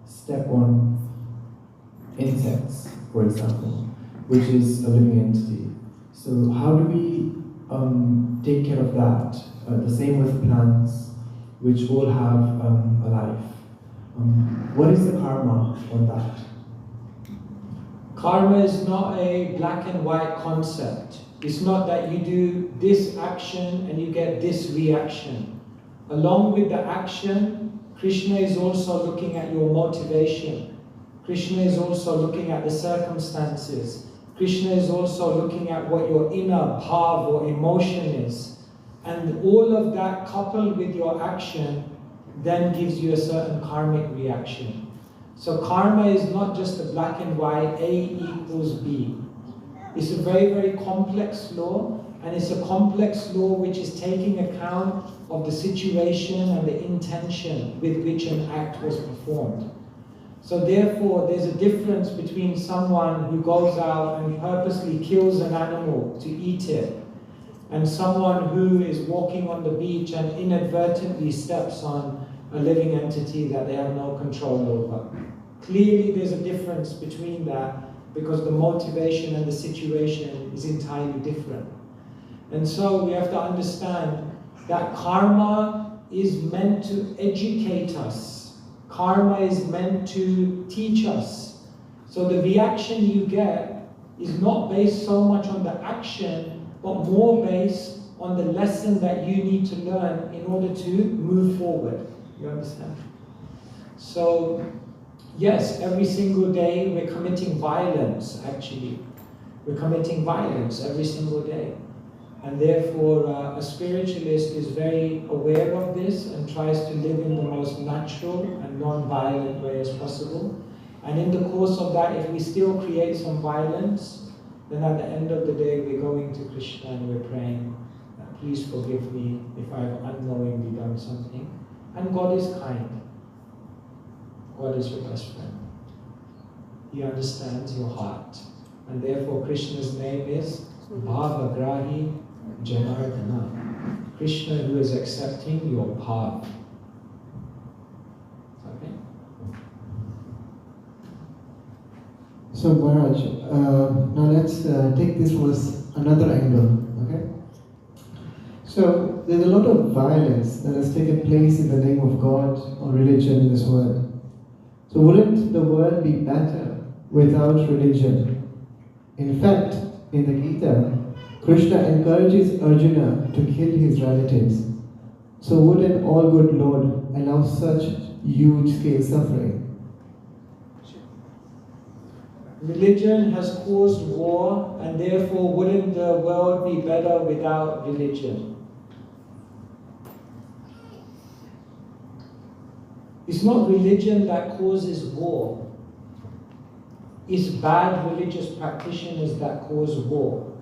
step on insects, for example, which is a living entity. So how do we take care of that? The same with plants, which all have a life. What is the karma on that? Karma is not a black and white concept. It's not that you do this action and you get this reaction. Along with the action, Krishna is also looking at your motivation. Krishna is also looking at the circumstances. Krishna is also looking at what your inner bhav or emotion is. And all of that coupled with your action then gives you a certain karmic reaction. So karma is not just a black and white, A equals B. It's a very, very complex law, and it's a complex law which is taking account of the situation and the intention with which an act was performed. So therefore, there's a difference between someone who goes out and purposely kills an animal to eat it, and someone who is walking on the beach and inadvertently steps on a living entity that they have no control over. Clearly, there's a difference between that because the motivation and the situation is entirely different. And so we have to understand that karma is meant to educate us. Karma is meant to teach us. So the reaction you get is not based so much on the action, but more based on the lesson that you need to learn in order to move forward. You understand? So, yes, every single day we're committing violence, actually. We're committing violence every single day. And therefore, a spiritualist is very aware of this and tries to live in the most natural and non-violent way as possible. And in the course of that, if we still create some violence, then at the end of the day, we're going to Krishna and we're praying, please forgive me if I've unknowingly done something. And God is kind. God is your best friend. He understands your heart. And therefore, Krishna's name is Bhavagrahi Janardana. Krishna who is accepting your bhav. Okay? So Maharaj, now let's take this from another angle, okay? So there's a lot of violence that has taken place in the name of God or religion in this world. So wouldn't the world be better without religion? In fact, in the Gita, Krishna encourages Arjuna to kill his relatives. So would an all-good Lord allow such huge-scale suffering? Religion has caused war, and therefore wouldn't the world be better without religion? It's not religion that causes war. It's bad religious practitioners that cause war.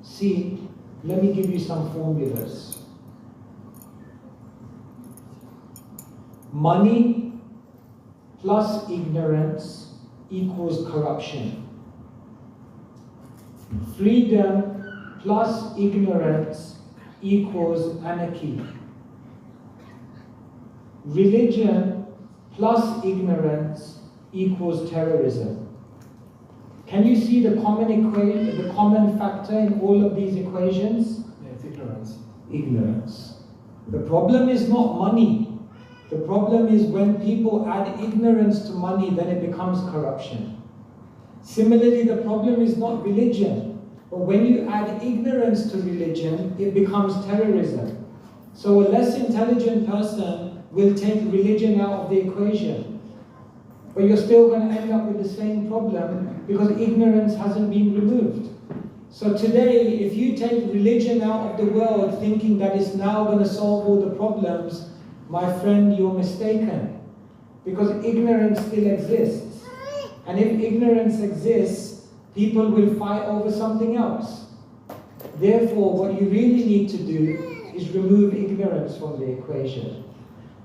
See, let me give you some formulas. Money plus ignorance equals corruption. Freedom plus ignorance equals anarchy. Religion plus ignorance equals terrorism. Can you see the common factor in all of these equations? Yes, ignorance. Ignorance. The problem is not money. The problem is when people add ignorance to money, then it becomes corruption. Similarly, the problem is not religion, but when you add ignorance to religion, it becomes terrorism. So a less intelligent person will take religion out of the equation, but you're still going to end up with the same problem because ignorance hasn't been removed. So today, if you take religion out of the world thinking that it's now going to solve all the problems, my friend, you're mistaken, because ignorance still exists. And if ignorance exists, people will fight over something else. Therefore, what you really need to do is remove ignorance from the equation.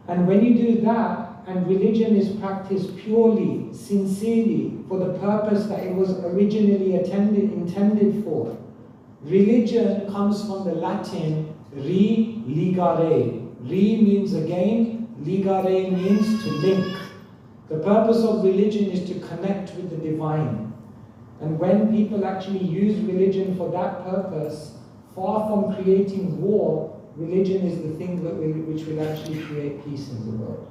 And when you do that, and religion is practiced purely, sincerely, for the purpose that it was originally intended for, religion comes from the Latin re-ligare. Re means again, ligare means to link. The purpose of religion is to connect with the divine. And when people actually use religion for that purpose, far from creating war, religion is the thing which will actually create peace in the world.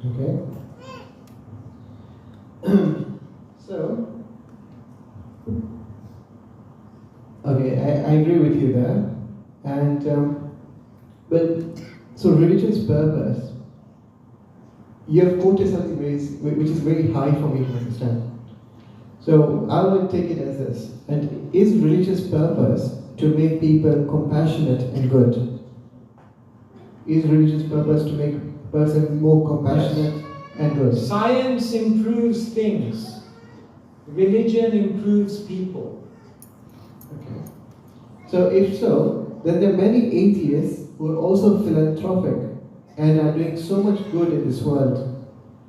Okay. So, okay, I agree with you there. And, so religion's purpose, you have quoted something which is very high for me to understand. So I would take it as this. And is religion's purpose to make people compassionate and good? Is religion's purpose to make a person more compassionate and good? Science improves things. Religion improves people. Okay. So if so, then there are many atheists who are also philanthropic and are doing so much good in this world.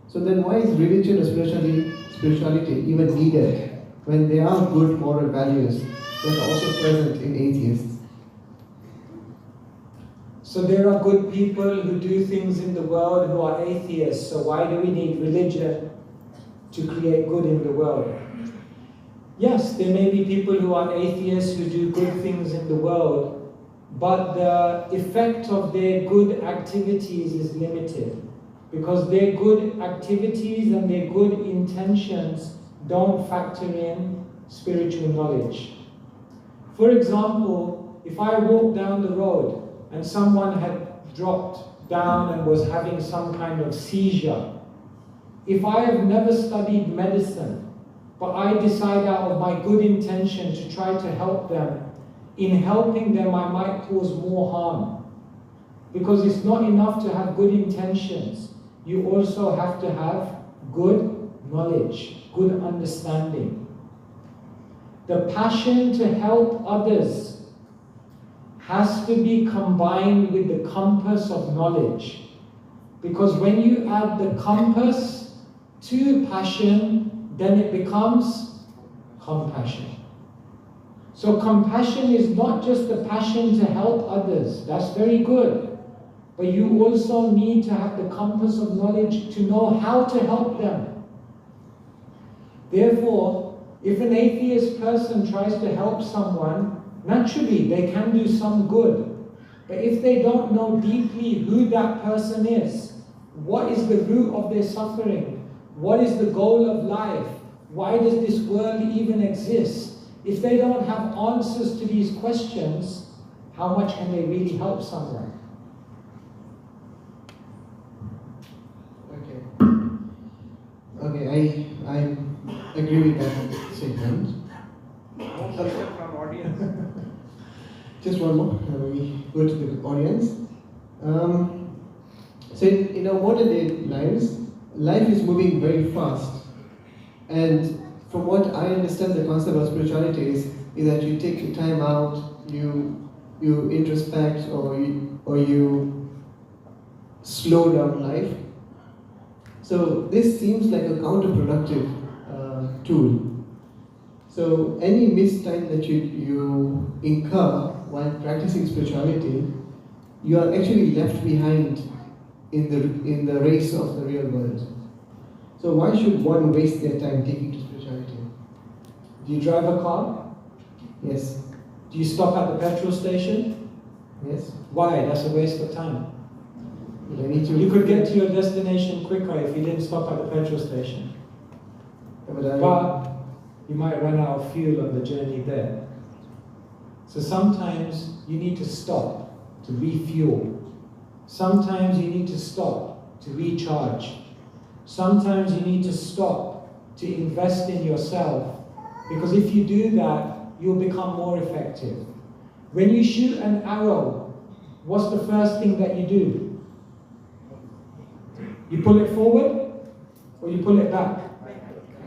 So then why is religion or spirituality even needed when there are good moral values that are also present in atheists? So there are good people who do things in the world who are atheists. So why do we need religion to create good in the world? Yes, there may be people who are atheists who do good things in the world, but the effect of their good activities is limited because their good activities and their good intentions don't factor in spiritual knowledge. For example, if I walk down the road and someone had dropped down and was having some kind of seizure, if I have never studied medicine, but I decide out of my good intention to try to help them, in helping them I might cause more harm. Because it's not enough to have good intentions, you also have to have good knowledge, good understanding. The passion to help others has to be combined with the compass of knowledge. Because when you add the compass to passion, then it becomes compassion. So compassion is not just the passion to help others, that's very good. but you also need to have the compass of knowledge to know how to help them. Therefore, if an atheist person tries to help someone, naturally they can do some good. But if they don't know deeply who that person is, what is the root of their suffering, what is the goal of life, why does this world even exist? If they don't have answers to these questions, how much can they really help someone? Okay, I agree with that statement. From audience. Just one more, we go to the audience. So in our modern day lives, life is moving very fast. And from what I understand, the concept of spirituality is that you take your time out, you introspect, or you slow down life. So this seems like a counterproductive tool. So any missed time that you incur while practicing spirituality, you are actually left behind in the race of the real world. So why should one waste their time taking to spirituality? Do you drive a car? Yes. Do you stop at the petrol station? Yes. Why? That's a waste of time. But I need to. You could get to your destination quicker if you didn't stop at the petrol station. But you might run out of fuel on the journey there. So sometimes you need to stop to refuel. Sometimes you need to stop to recharge. Sometimes you need to stop to invest in yourself. Because if you do that, you'll become more effective. When you shoot an arrow, what's the first thing that you do? You pull it forward or you pull it back?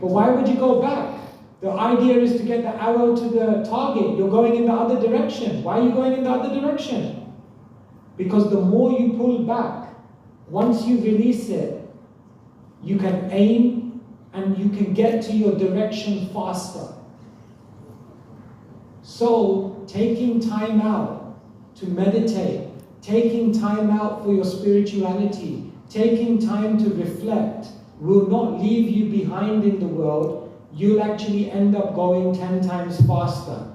But why would you go back? The idea is to get the arrow to the target. You're going in the other direction. Why are you going in the other direction? Because the more you pull back, once you release it, you can aim and you can get to your direction faster. So, taking time out to meditate, taking time out for your spirituality, taking time to reflect will not leave you behind in the world. You'll actually end up going 10 times faster.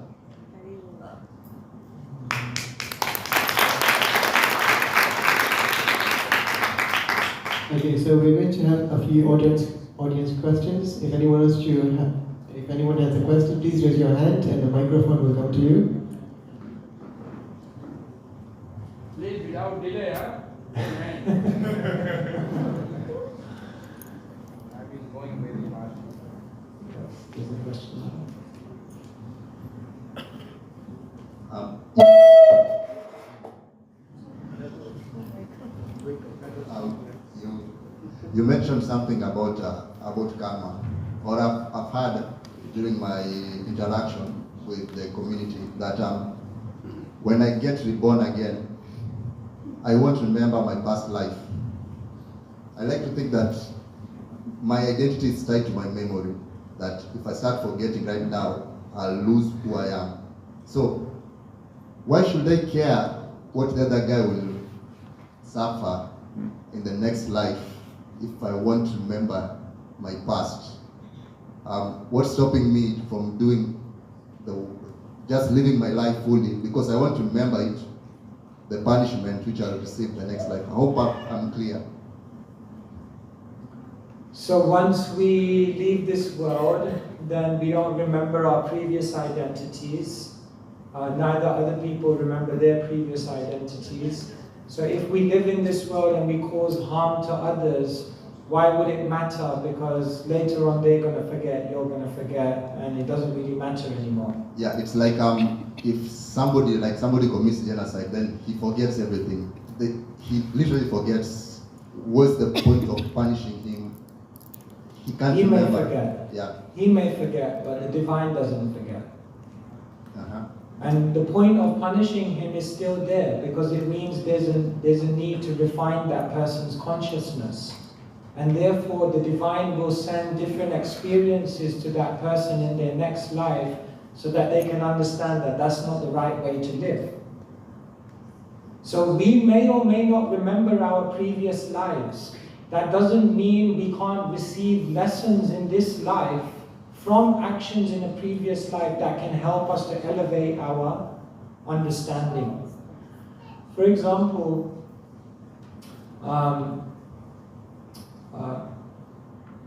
Okay, so we're going to have a few audience questions. If anyone has a question, please raise your hand and the microphone will come to you. Please, without delay, huh? I've been going very fast. There's a question. You mentioned something about karma, or I've heard during my interaction with the community that when I get reborn again, I won't remember my past life. I like to think that my identity is tied to my memory, that if I start forgetting right now, I'll lose who I am. So, why should I care what the other guy will suffer in the next life if I won't remember my past? What's stopping me from just living my life fully? Because I want to remember it, the punishment which I'll receive the next life. I hope I'm clear. So once we leave this world, then we don't remember our previous identities. Neither other people remember their previous identities. So if we live in this world and we cause harm to others, why would it matter? Because later on they're going to forget, you're going to forget, and it doesn't really matter anymore. Yeah, it's like if somebody commits genocide, then he forgets everything. He literally forgets what's the point of punishing him. He can't remember. He may forget. Yeah. He may forget, but the divine doesn't forget. Uh-huh. And the point of punishing him is still there, because it means there's a need to refine that person's consciousness. And therefore the divine will send different experiences to that person in their next life so that they can understand that that's not the right way to live. So we may or may not remember our previous lives. That doesn't mean we can't receive lessons in this life from actions in a previous life that can help us to elevate our understanding. For example,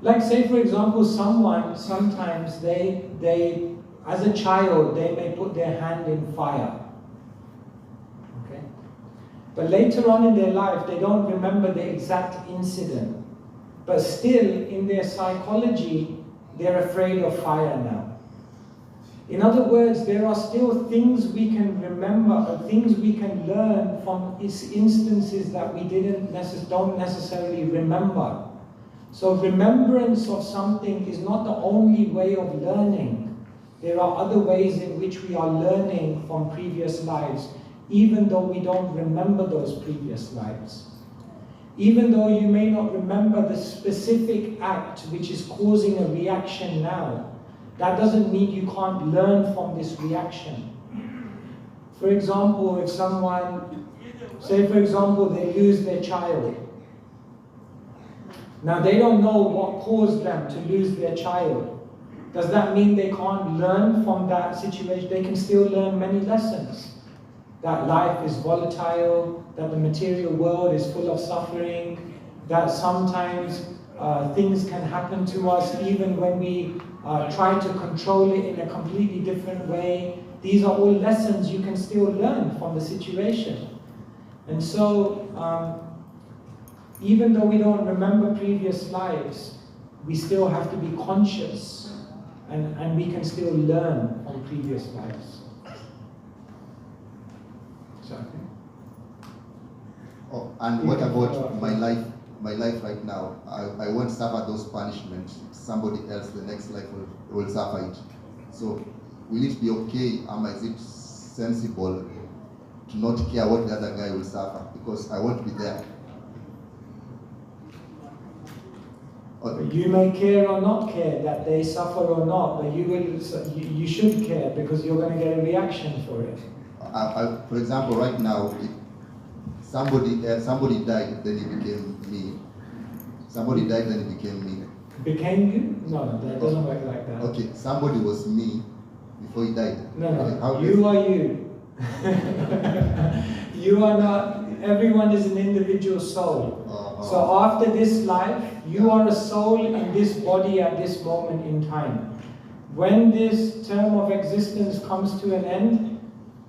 like say for example, someone, sometimes they, as a child, they may put their hand in fire. Okay? But later on in their life, they don't remember the exact incident. But still, in their psychology, they're afraid of fire now. In other words, there are still things we can remember, or things we can learn from instances that we don't necessarily remember. So remembrance of something is not the only way of learning. There are other ways in which we are learning from previous lives, even though we don't remember those previous lives. Even though you may not remember the specific act which is causing a reaction now, that doesn't mean you can't learn from this reaction. For example, if someone, say for example, they lose their child. Now they don't know what caused them to lose their child. Does that mean they can't learn from that situation? They can still learn many lessons. That life is volatile, that the material world is full of suffering, that sometimes things can happen to us even when we try to control it in a completely different way. These are all lessons you can still learn from the situation. And so, even though we don't remember previous lives, we still have to be conscious and we can still learn from previous lives. Sorry. Oh, and what about my life? My life right now, I won't suffer those punishments. Somebody else, the next life will suffer it. So, will it be okay, is it sensible to not care what the other guy will suffer? Because I won't be there. You may care or not care that they suffer or not, but you should care because you're going to get a reaction for it. For example, right now, if somebody died, then he became me. Somebody died, then he became me. Became you? No, that doesn't work like that. Okay, somebody was me before he died. No, okay, how you are you. You are not. Everyone is an individual soul. So after this life, you are a soul in this body at this moment in time. When this term of existence comes to an end,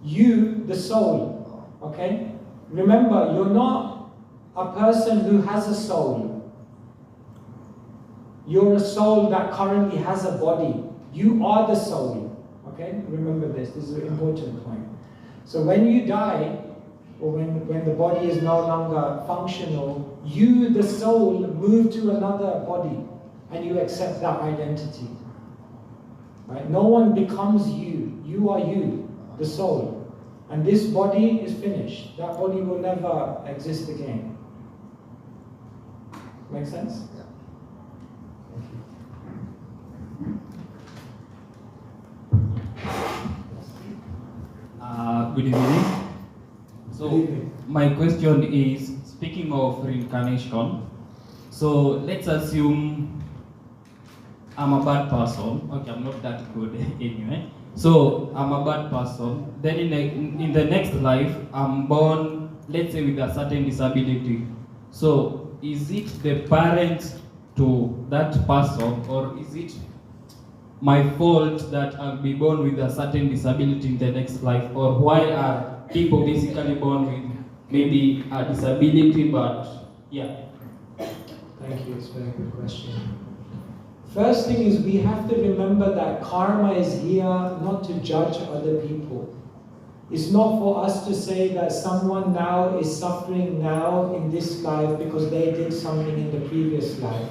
you, the soul, okay? Remember, you're not a person who has a soul. You're a soul that currently has a body. You are the soul, okay? Remember this is an important point. So when you die, or when the body is no longer functional, you, the soul, move to another body and you accept that identity. Right? No one becomes you. You are you, the soul. And this body is finished. That body will never exist again. Make sense? Yeah. Good evening. So my question is, speaking of reincarnation, so let's assume I'm a bad person. Okay, I'm not that good anyway. So I'm a bad person. Then in the next life, I'm born, let's say, with a certain disability. So is it the parents to that person, or is it my fault that I'll be born with a certain disability in the next life? Or why are people basically born with maybe a disability, but yeah. Thank you, it's a very good question. First thing is we have to remember that karma is here not to judge other people. It's not for us to say that someone now is suffering now in this life because they did something in the previous life.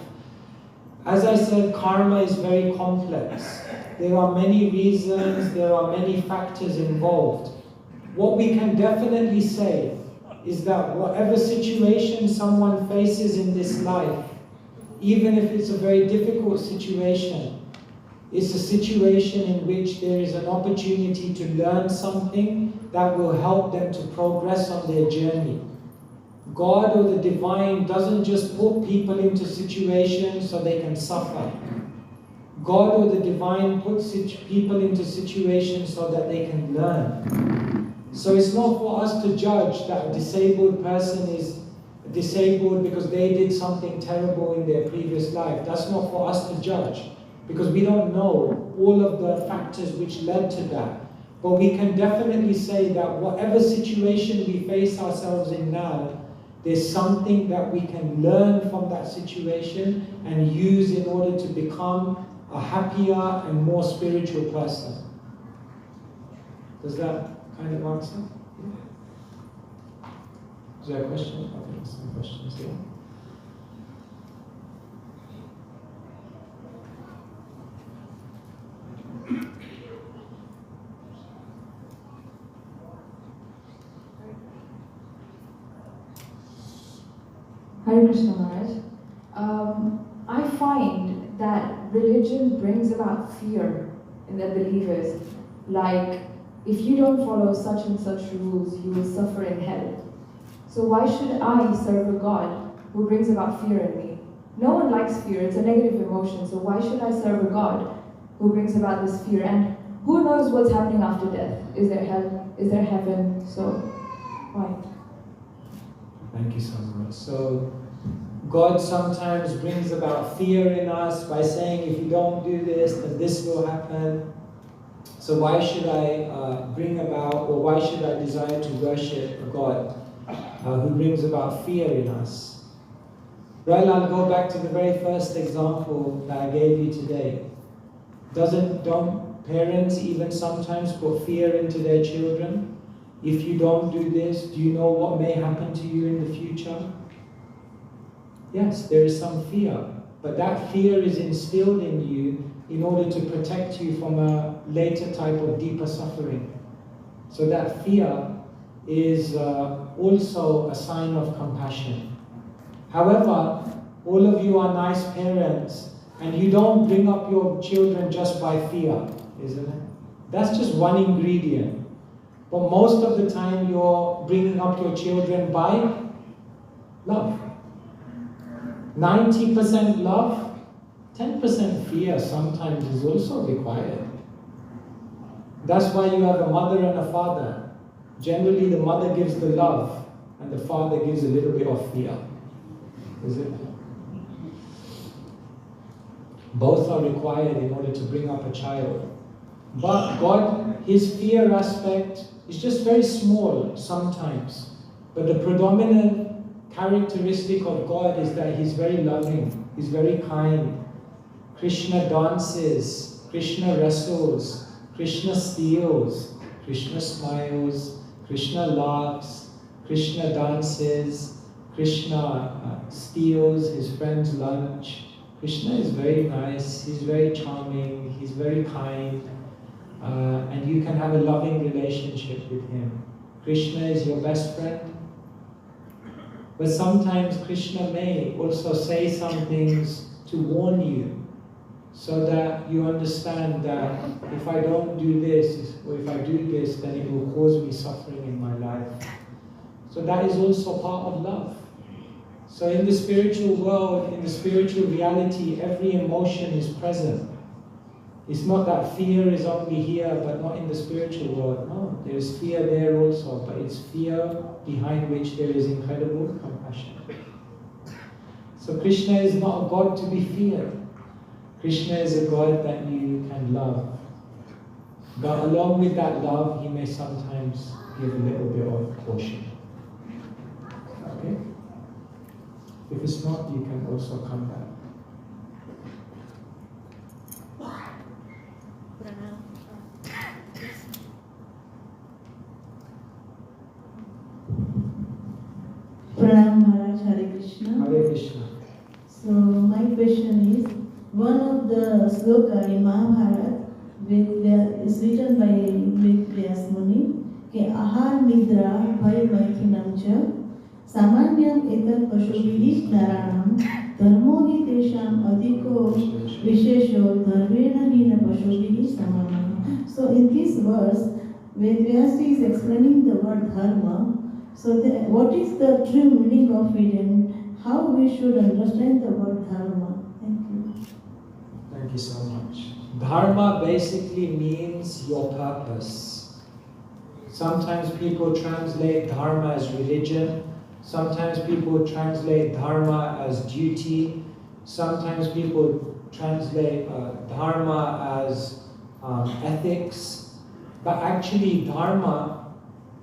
As I said, karma is very complex. There are many reasons, there are many factors involved. What we can definitely say is that whatever situation someone faces in this life, even if it's a very difficult situation, it's a situation in which there is an opportunity to learn something that will help them to progress on their journey. God or the divine doesn't just put people into situations so they can suffer. God or the divine puts people into situations so that they can learn. So it's not for us to judge that a disabled person is disabled because they did something terrible in their previous life. That's not for us to judge, because we don't know all of the factors which led to that. But we can definitely say that whatever situation we face ourselves in now, there's something that we can learn from that situation and use in order to become a happier and more spiritual person. Does that kind of answer? Is there a question? I think some questions here. Hare Krishna Maharaj. I find that religion brings about fear in the believers. Like, if you don't follow such and such rules, you will suffer in hell. So why should I serve a God who brings about fear in me? No one likes fear, it's a negative emotion, so why should I serve a God who brings about this fear? And who knows what's happening after death? Is there hell? Is there heaven? So, why? Thank you so much. So, God sometimes brings about fear in us by saying, if you don't do this, then this will happen. So why should I bring about, or why should I desire to worship a God who brings about fear in us? Right, I'll go back to the very first example that I gave you today. Don't parents even sometimes put fear into their children? If you don't do this, do you know what may happen to you in the future? Yes, there is some fear, but that fear is instilled in you in order to protect you from a later type of deeper suffering. So that fear is also a sign of compassion. However, all of you are nice parents, and you don't bring up your children just by fear, isn't it? That's just one ingredient. But most of the time you're bringing up your children by love. 90% love, 10% fear sometimes is also required. That's why you have a mother and a father. Generally the mother gives the love and the father gives a little bit of fear. Is it? Both are required in order to bring up a child. But God, His fear aspect is just very small sometimes. But the predominant characteristic of God is that He's very loving, He's very kind. Krishna dances, Krishna wrestles, Krishna steals, Krishna smiles, Krishna laughs, Krishna dances, Krishna steals his friend's lunch. Krishna is very nice, he's very charming, he's very kind, and you can have a loving relationship with him. Krishna is your best friend. But sometimes Krishna may also say some things to warn you, so that you understand that if I don't do this, or if I do this, then it will cause me suffering in my life. So that is also part of love. So in the spiritual world, in the spiritual reality, every emotion is present. It's not that fear is only here, but not in the spiritual world. No, there is fear there also, but it's fear behind which there is incredible compassion. So Krishna is not a God to be feared. Krishna is a God that you can love. But along with that love, He may sometimes give a little bit of caution. Okay? If it's not, you can also come back. Pranam Maharaj, Hare Krishna. Hare Krishna. So my question is, one of the sloka in Mahabharata is written by Vyas Muni, ke ahar nidra bhay maithinam cha samanyam etat pashubhih naranam dharmo hi tesham adhiko vishesho dharvena hina pashubhih samanam. So in this verse, when Vyasa is explaining the word dharma, so what is the true meaning of it and how we should understand the word dharma? Thank you. Thank you so much. Dharma basically means your purpose. Sometimes people translate dharma as religion. Sometimes people translate dharma as duty. Sometimes people translate dharma as ethics. But actually dharma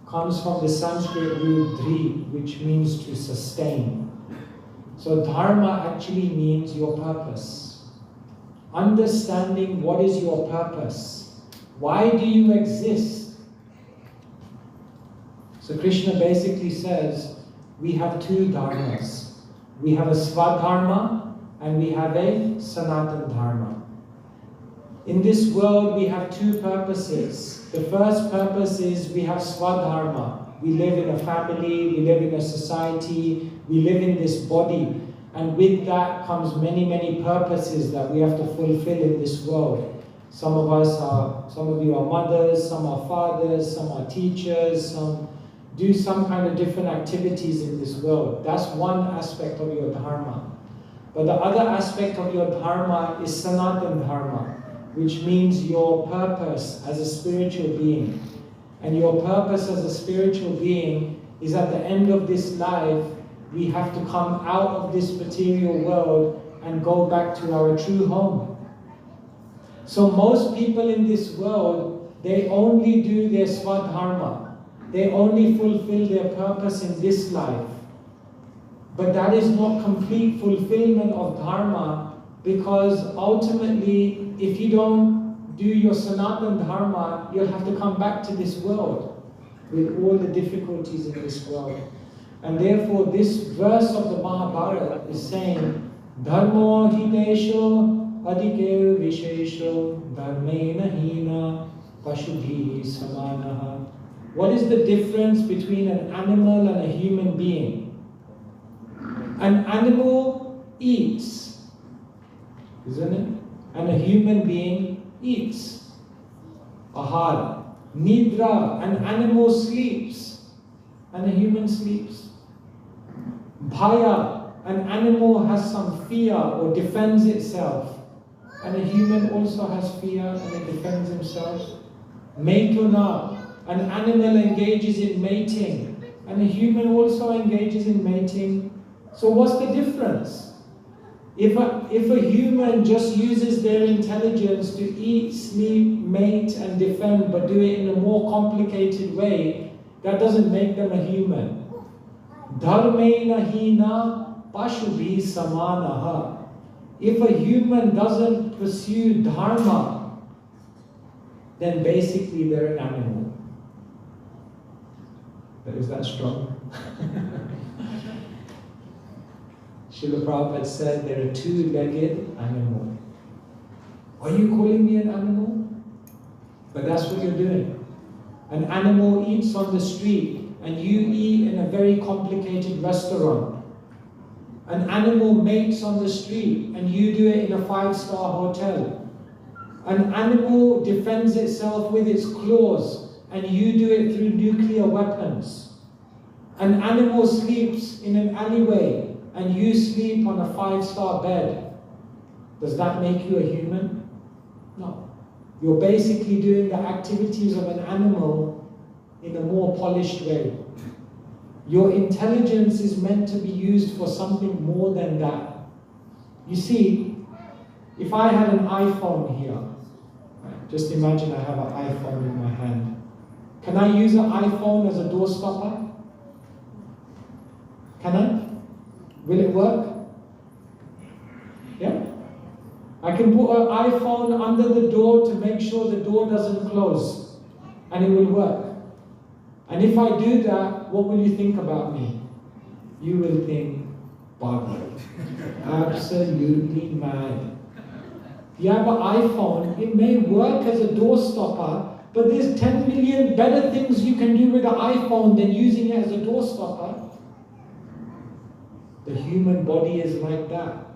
comes from the Sanskrit root dri, which means to sustain. So dharma actually means your purpose. Understanding what is your purpose. Why do you exist? So Krishna basically says, we have two dharmas. We have a Swadharma and we have a Sanatana Dharma. In this world we have two purposes. The first purpose is we have Swadharma. We live in a family, we live in a society, we live in this body. And with that comes many, many purposes that we have to fulfill in this world. Some of you are mothers, some are fathers, some are teachers, some do some kind of different activities in this world. That's one aspect of your dharma. But the other aspect of your dharma is Sanatana Dharma, which means your purpose as a spiritual being. And your purpose as a spiritual being is at the end of this life, we have to come out of this material world and go back to our true home. So most people in this world, they only do their Swadharma. They only fulfill their purpose in this life. But that is not complete fulfillment of Dharma, because ultimately, if you don't do your Sanatana Dharma, you'll have to come back to this world with all the difficulties in this world. And therefore, this verse of the Mahabharata is saying, Dharmo hitesho adike vishesho dharmena hina pashubhi samanaha. What is the difference between an animal and a human being? An animal eats, isn't it? And a human being eats. Ahara. Nidra, an animal sleeps, and a human sleeps. Bhaya, an animal has some fear or defends itself, and a human also has fear and it defends himself. Maituna, an animal engages in mating, and a human also engages in mating. So what's the difference? If a human just uses their intelligence to eat, sleep, mate and defend, but do it in a more complicated way, that doesn't make them a human. Dharmena hina pashubhi samanaha. If a human doesn't pursue dharma, then basically they're an animal. But is that strong? Srila Prabhupada said they're a two-legged animal. Are you calling me an animal? But that's what you're doing. An animal eats on the street, and you eat in a very complicated restaurant. An animal mates on the street, and you do it in a 5-star hotel. An animal defends itself with its claws, and you do it through nuclear weapons. An animal sleeps in an alleyway, and you sleep on a 5-star bed. Does that make you a human? No. You're basically doing the activities of an animal in a more polished way. Your intelligence is meant to be used for something more than that. You see, if I had an iPhone here, right, just imagine I have an iPhone in my hand. Can I use an iPhone as a door stopper? Can I? Will it work? Yeah? I can put an iPhone under the door to make sure the door doesn't close, and it will work. And if I do that, what will you think about me? You will think, Bhagavan, absolutely mad. You have an iPhone, it may work as a door stopper, but there's 10 million better things you can do with an iPhone than using it as a door stopper. The human body is like that.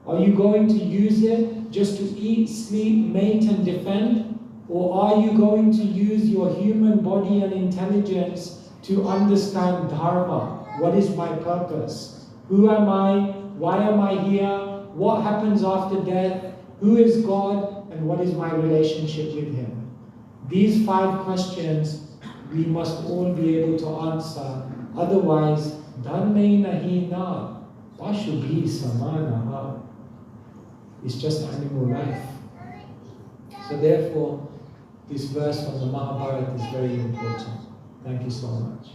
Are you going to use it just to eat, sleep, mate and defend? Or are you going to use your human body and intelligence to understand Dharma? What is my purpose? Who am I? Why am I here? What happens after death? Who is God? And what is my relationship with Him? These 5 questions we must all be able to answer. Otherwise, dhanme nahi na pashubhi samanaha. It's just animal life. So therefore, this verse from the Mahabharata is very important. Thank you so much.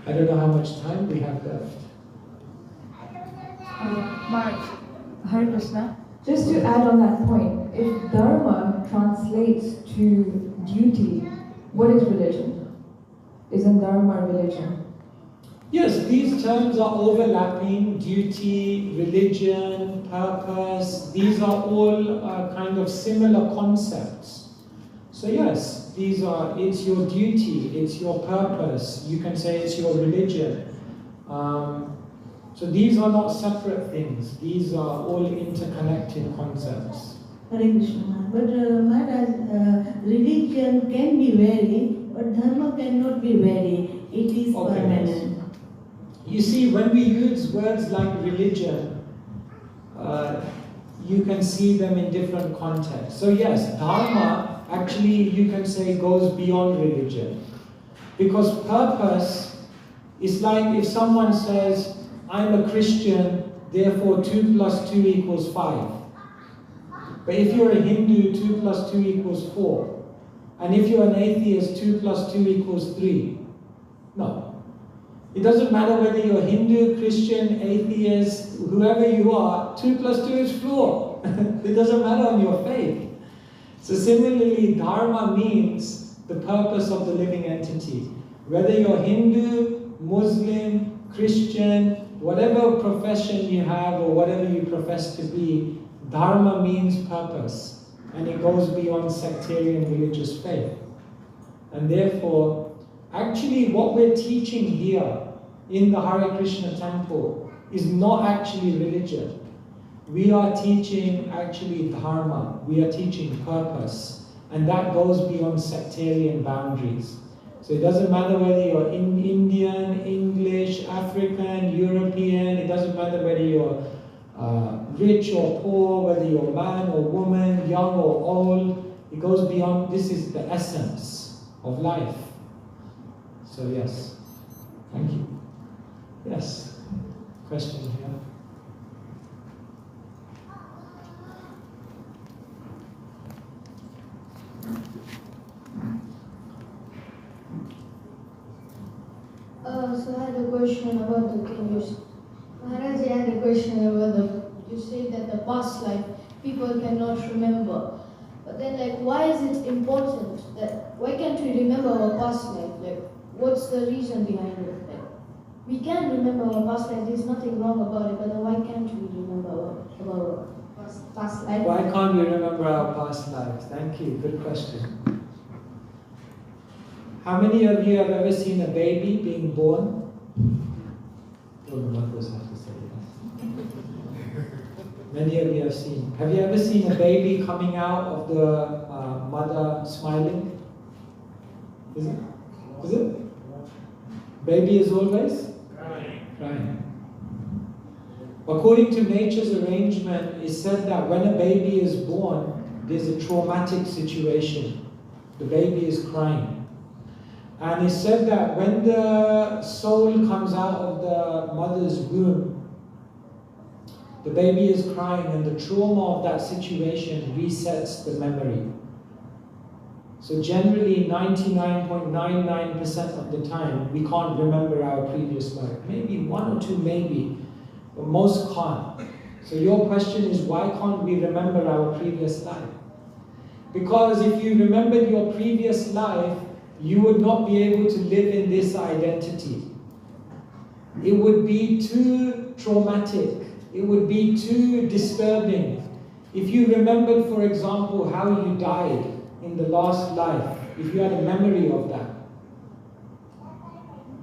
I don't know how much time we have left. Maharaj, Hare Krishna. Just to add on that point, if Dharma translates to duty, what is religion? Isn't Dharma religion? Yes, these terms are overlapping. Duty, religion, purpose, these are all kind of similar concepts. So yes, it's your duty, it's your purpose. You can say it's your religion. So these are not separate things. These are all interconnected concepts. Hare Krishna. But Maharaj, religion can be varied, but Dharma cannot be varied. It is permanent. You see, when we use words like religion, you can see them in different contexts. So yes, Dharma actually you can say goes beyond religion. Because purpose is like if someone says, I'm a Christian, therefore 2 + 2 = 5. But if you're a Hindu, 2 + 2 = 4. And if you're an atheist, 2 + 2 = 3. No. It doesn't matter whether you're Hindu, Christian, atheist, whoever you are, 2 + 2 is 4. It doesn't matter on your faith. So similarly, Dharma means the purpose of the living entity. Whether you're Hindu, Muslim, Christian, whatever profession you have or whatever you profess to be, Dharma means purpose. And it goes beyond sectarian religious faith. And therefore, actually what we're teaching here in the Hare Krishna temple is not actually religion. We are teaching actually Dharma. We are teaching purpose. And that goes beyond sectarian boundaries. So it doesn't matter whether you're Indian, English, African, European, it doesn't matter whether you're rich or poor, whether you're man or woman, young or old, it goes beyond, this is the essence of life. So yes, thank you. Yes, question here. So I had a question about Maharaj, I had a question about you say that the past life people cannot remember. But then why is it important why can't we remember our past life? What's the reason behind it? We can remember our past life, there's nothing wrong about it, but then why can't we remember our past life? Why can't we remember our past lives? Thank you, good question. How many of you have ever seen a baby being born? All the mothers have to say yes. Many of you have seen. Have you ever seen a baby coming out of the mother smiling? Is it? Is it? Baby is always? Crying. According to nature's arrangement, it's said that when a baby is born, there's a traumatic situation. The baby is crying. And it's said that when the soul comes out of the mother's womb, the baby is crying and the trauma of that situation resets the memory. So generally 99.99% of the time, we can't remember our previous life. Maybe 1 or 2 maybe, but most can't. So your question is, why can't we remember our previous life? Because if you remembered your previous life, you would not be able to live in this identity. It would be too traumatic. It would be too disturbing. If you remembered, for example, how you died in the last life, if you had a memory of that,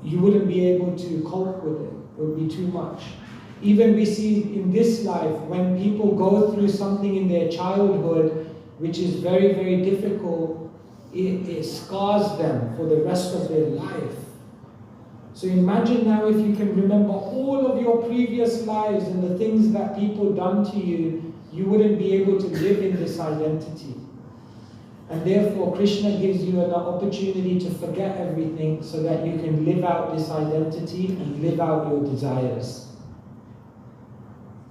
you wouldn't be able to cope with it. It would be too much. Even we see in this life, when people go through something in their childhood which is very, very difficult, it scars them for the rest of their life. So imagine now if you can remember all of your previous lives and the things that people done to you, you wouldn't be able to live in this identity. And therefore Krishna gives you an opportunity to forget everything so that you can live out this identity and live out your desires.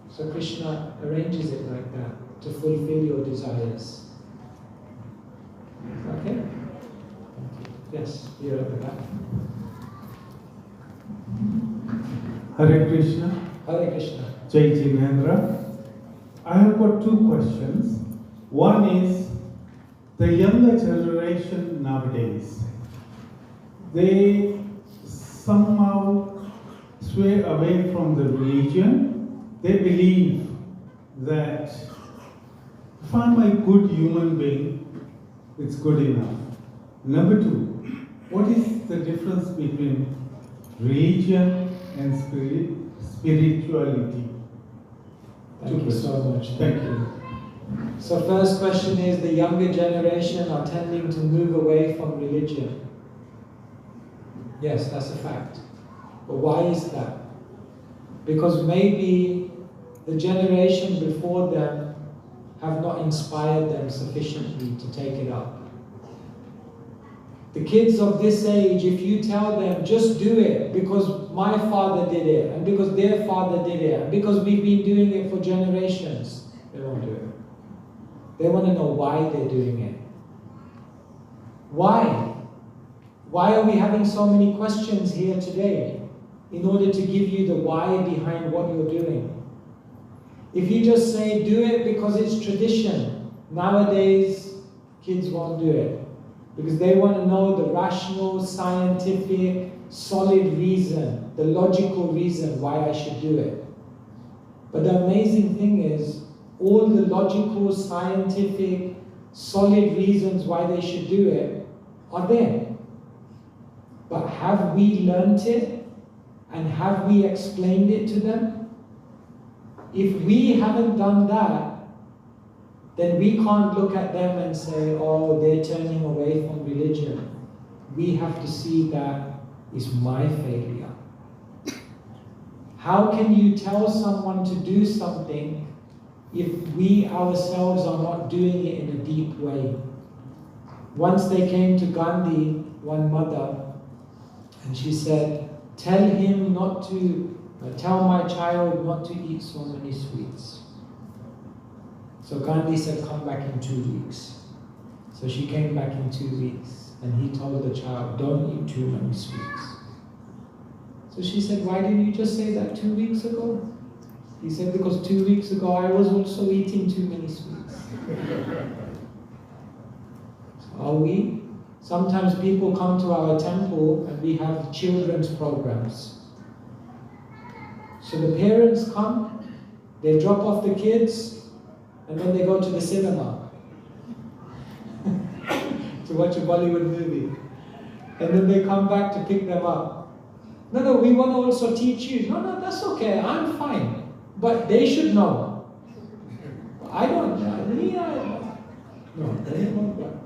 So Krishna arranges it like that, to fulfill your desires. Okay? Yes, you're at the back. Hare Krishna. Hare Krishna. Jai Jinendra. I have got two questions. One is, the younger generation nowadays, they somehow sway away from the religion. They believe that if I'm a good human being, it's good enough. Number two, what is the difference between religion and spirituality? Thank you so much. Thank you. So first question is, the younger generation are tending to move away from religion. Yes, that's a fact. But why is that? Because maybe the generation before them have not inspired them sufficiently to take it up. The kids of this age, if you tell them, just do it because my father did it, and because their father did it, and because we've been doing it for generations, they won't do it. They want to know why they're doing it. Why? Why are we having so many questions here today? In order to give you the why behind what you're doing. If you just say, do it because it's tradition, nowadays kids won't do it. Because they want to know the rational, scientific, solid reason, the logical reason why I should do it. But the amazing thing is, all the logical, scientific, solid reasons why they should do it are there. But have we learnt it? And have we explained it to them? If we haven't done that, then we can't look at them and say, oh, they're turning away from religion. We have to see that is my failure. How can you tell someone to do something if we ourselves are not doing it in a deep way? Once they came to Gandhi, one mother, and she said, tell my child not to eat so many sweets. So Gandhi said, come back in 2 weeks. So she came back in 2 weeks, and he told the child, don't eat too many sweets. So she said, why didn't you just say that 2 weeks ago? He said, because 2 weeks ago I was also eating too many sweets. Are we? Sometimes people come to our temple and we have children's programs. So the parents come, they drop off the kids, and then they go to the cinema to watch a Bollywood movie. And then they come back to pick them up. No, we want to also teach you. No, that's okay, I'm fine. But they should know. I don't know. No, they don't know.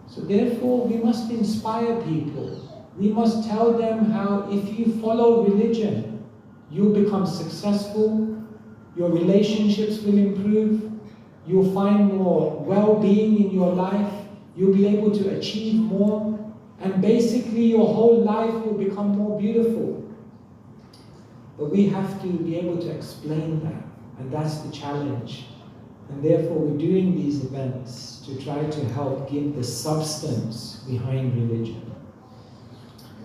So therefore, we must inspire people. We must tell them how if you follow religion, you'll become successful, your relationships will improve, you'll find more well-being in your life, you'll be able to achieve more, and basically your whole life will become more beautiful. But we have to be able to explain that, and that's the challenge. And therefore we're doing these events to try to help give the substance behind religion.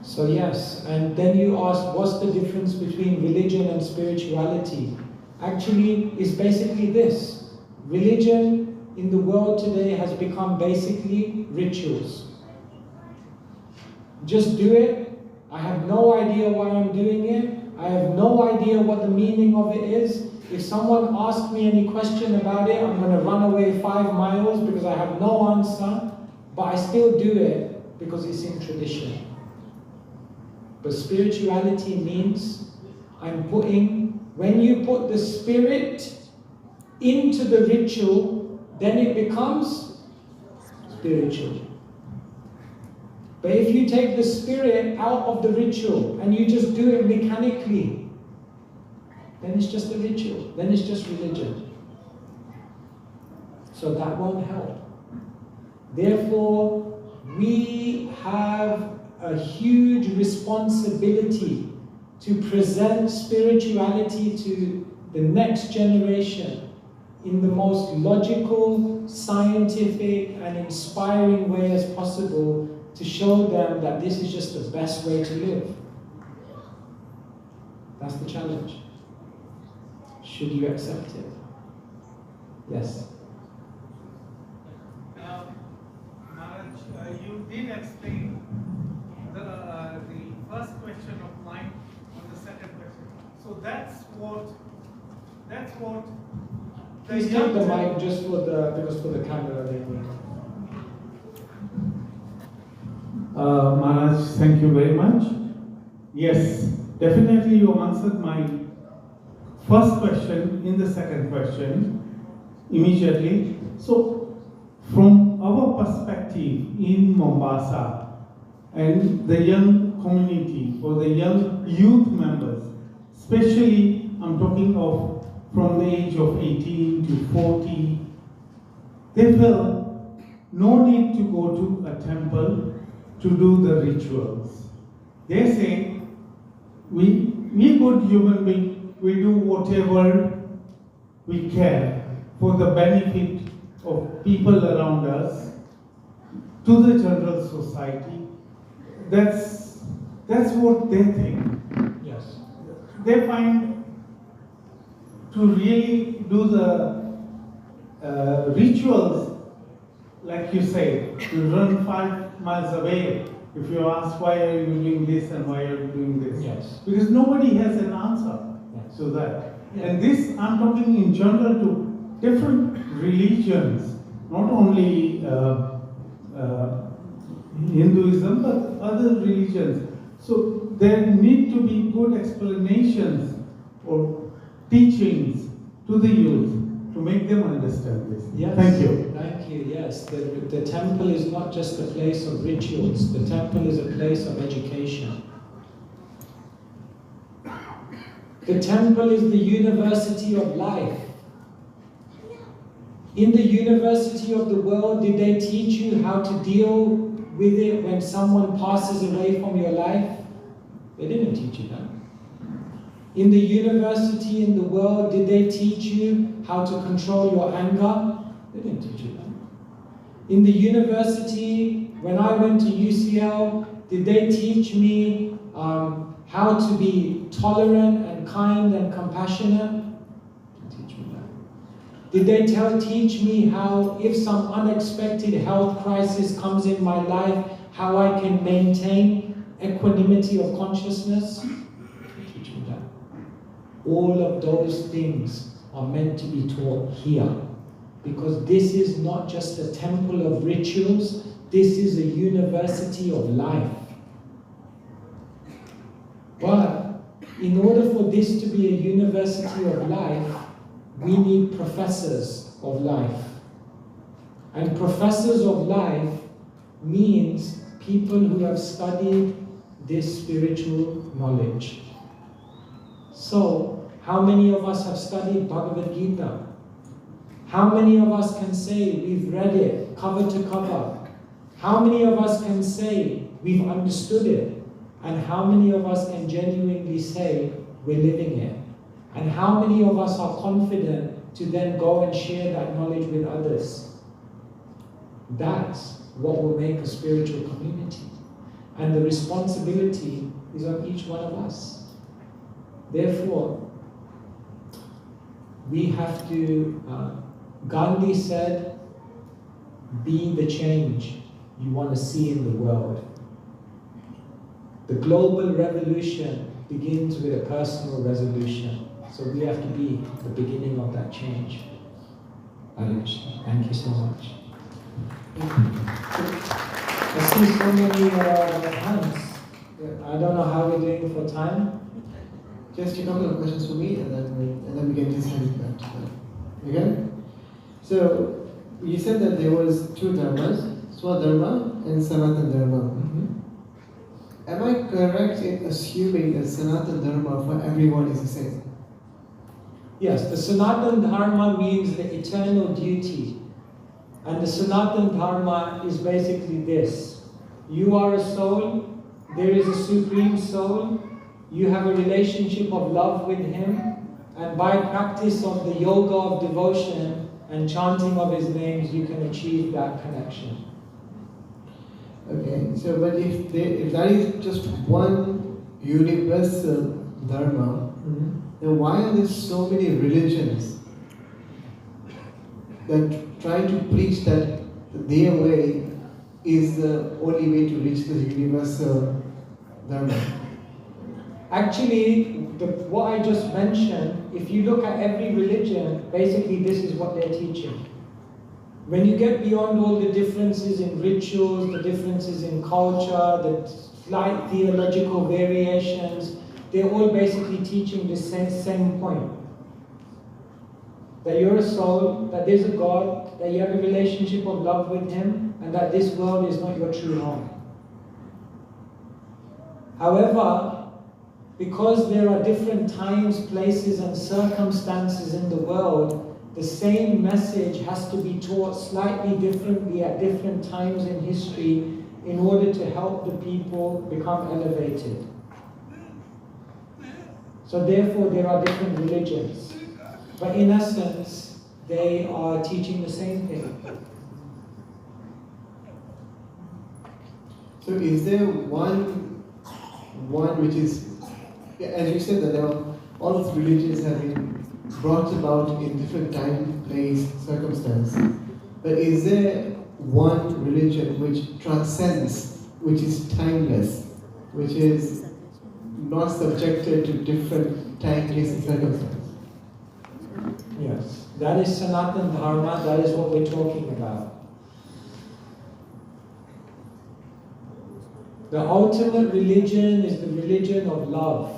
So yes, and then you ask, what's the difference between religion and spirituality? Actually, it's basically this. Religion in the world today has become basically rituals. Just do it. I have no idea why I'm doing it. I have no idea what the meaning of it is. If someone asks me any question about it, I'm going to run away 5 miles because I have no answer, but I still do it because it's in tradition. But spirituality means when you put the spirit into the ritual, then it becomes spiritual. But if you take the spirit out of the ritual and you just do it mechanically, then it's just a ritual, then it's just religion. So that won't help. Therefore, we have a huge responsibility to present spirituality to the next generation in the most logical, scientific, and inspiring way as possible, to show them that this is just the best way to live. That's the challenge. Should you accept it? Yes. Maharaj, you did explain the first question of mine on the second question. So that's what Please take the mic just for the camera. Maharaj, thank you very much. Yes, definitely you answered my first question in the second question immediately. So, from our perspective in Mombasa and the young community or the young youth members, especially I'm talking of from the age of 18 to 40, they feel no need to go to a temple to do the rituals. They say, we good human beings, we do whatever we can for the benefit of people around us, to the general society. That's what they think. Yes. They find to really do the rituals, like you say, to run 5 miles away. If you ask why are you doing this and why are you doing this? Yes. Because nobody has an answer to that. Yeah. And this, I'm talking in general to different religions, not only Hinduism, but other religions. So there need to be good explanations or teachings to the youth to make them understand this. Yes. Thank you. Thank you. Yes. The temple is not just a place of rituals. The temple is a place of education. The temple is the university of life. In the university of the world, did they teach you how to deal with it when someone passes away from your life? They didn't teach you that. In the university in the world, did they teach you how to control your anger? They didn't teach you that. In the university, when I went to UCL, did they teach me how to be tolerant and kind and compassionate? They didn't teach me that. Did they teach me how, if some unexpected health crisis comes in my life, how I can maintain equanimity of consciousness? All of those things are meant to be taught here, because this is not just a temple of rituals, this is a university of life. But in order for this to be a university of life, we need professors of life. And professors of life means people who have studied this spiritual knowledge. So, how many of us have studied Bhagavad Gita? How many of us can say we've read it cover to cover? How many of us can say we've understood it? And how many of us can genuinely say we're living it? And how many of us are confident to then go and share that knowledge with others? That's what will make a spiritual community. And the responsibility is on each one of us. Therefore, we have to, Gandhi said, be the change you want to see in the world. The global revolution begins with a personal resolution. So we have to be the beginning of that change. Thank you so much. I see so many hands. I don't know how we're doing for time. just a couple of questions for me, and then we can just hand it back to them. Okay? So you said that there was two dharmas, Swadharma and Sanatana Dharma. Am I correct in assuming that Sanatana Dharma for everyone is the same? Yes, the Sanatana Dharma means the eternal duty. And the Sanatana Dharma is basically this. You are a soul, there is a supreme soul, you have a relationship of love with him, and by practice of the yoga of devotion and chanting of his names, you can achieve that connection. Okay, so but if that is just one universal dharma, then why are there so many religions that try to preach that their way is the only way to reach the universal dharma? Actually, what I just mentioned, if you look at every religion, basically this is what they're teaching. When you get beyond all the differences in rituals, the differences in culture, the slight theological variations, they're all basically teaching the same point. That you're a soul, that there's a God, that you have a relationship of love with him, and that this world is not your true home. However, because there are different times, places, and circumstances in the world, the same message has to be taught slightly differently at different times in history in order to help the people become elevated. So therefore there are different religions. But in essence, they are teaching the same thing. So is there one which is, as you said, that there are, all these religions have been brought about in different time, place, circumstance. But is there one religion which transcends, which is timeless, which is not subjected to different time, place, and circumstance? Yes, that is Sanatana Dharma, that is what we're talking about. The ultimate religion is the religion of love.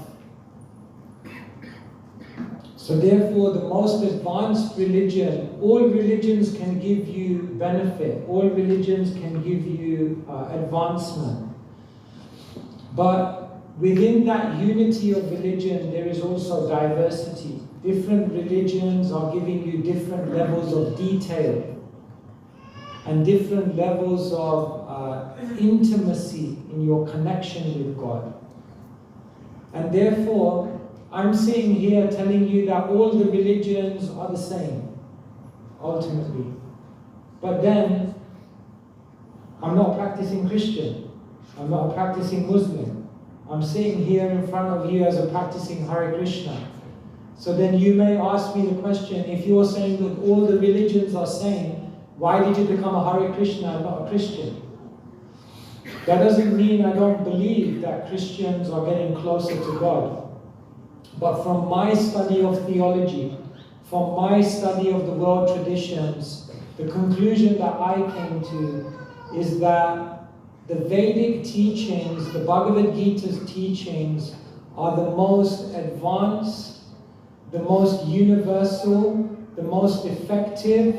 So therefore, the most advanced religion, all religions can give you benefit, all religions can give you advancement. But within that unity of religion, there is also diversity. Different religions are giving you different levels of detail and different levels of intimacy in your connection with God. And therefore, I'm sitting here telling you that all the religions are the same, ultimately. But then, I'm not a practicing Christian. I'm not a practicing Muslim. I'm sitting here in front of you as a practicing Hare Krishna. So then you may ask me the question, if you're saying that all the religions are same, why did you become a Hare Krishna and not a Christian? That doesn't mean I don't believe that Christians are getting closer to God. But from my study of theology, from my study of the world traditions, the conclusion that I came to is that the Vedic teachings, the Bhagavad Gita's teachings, are the most advanced, the most universal, the most effective,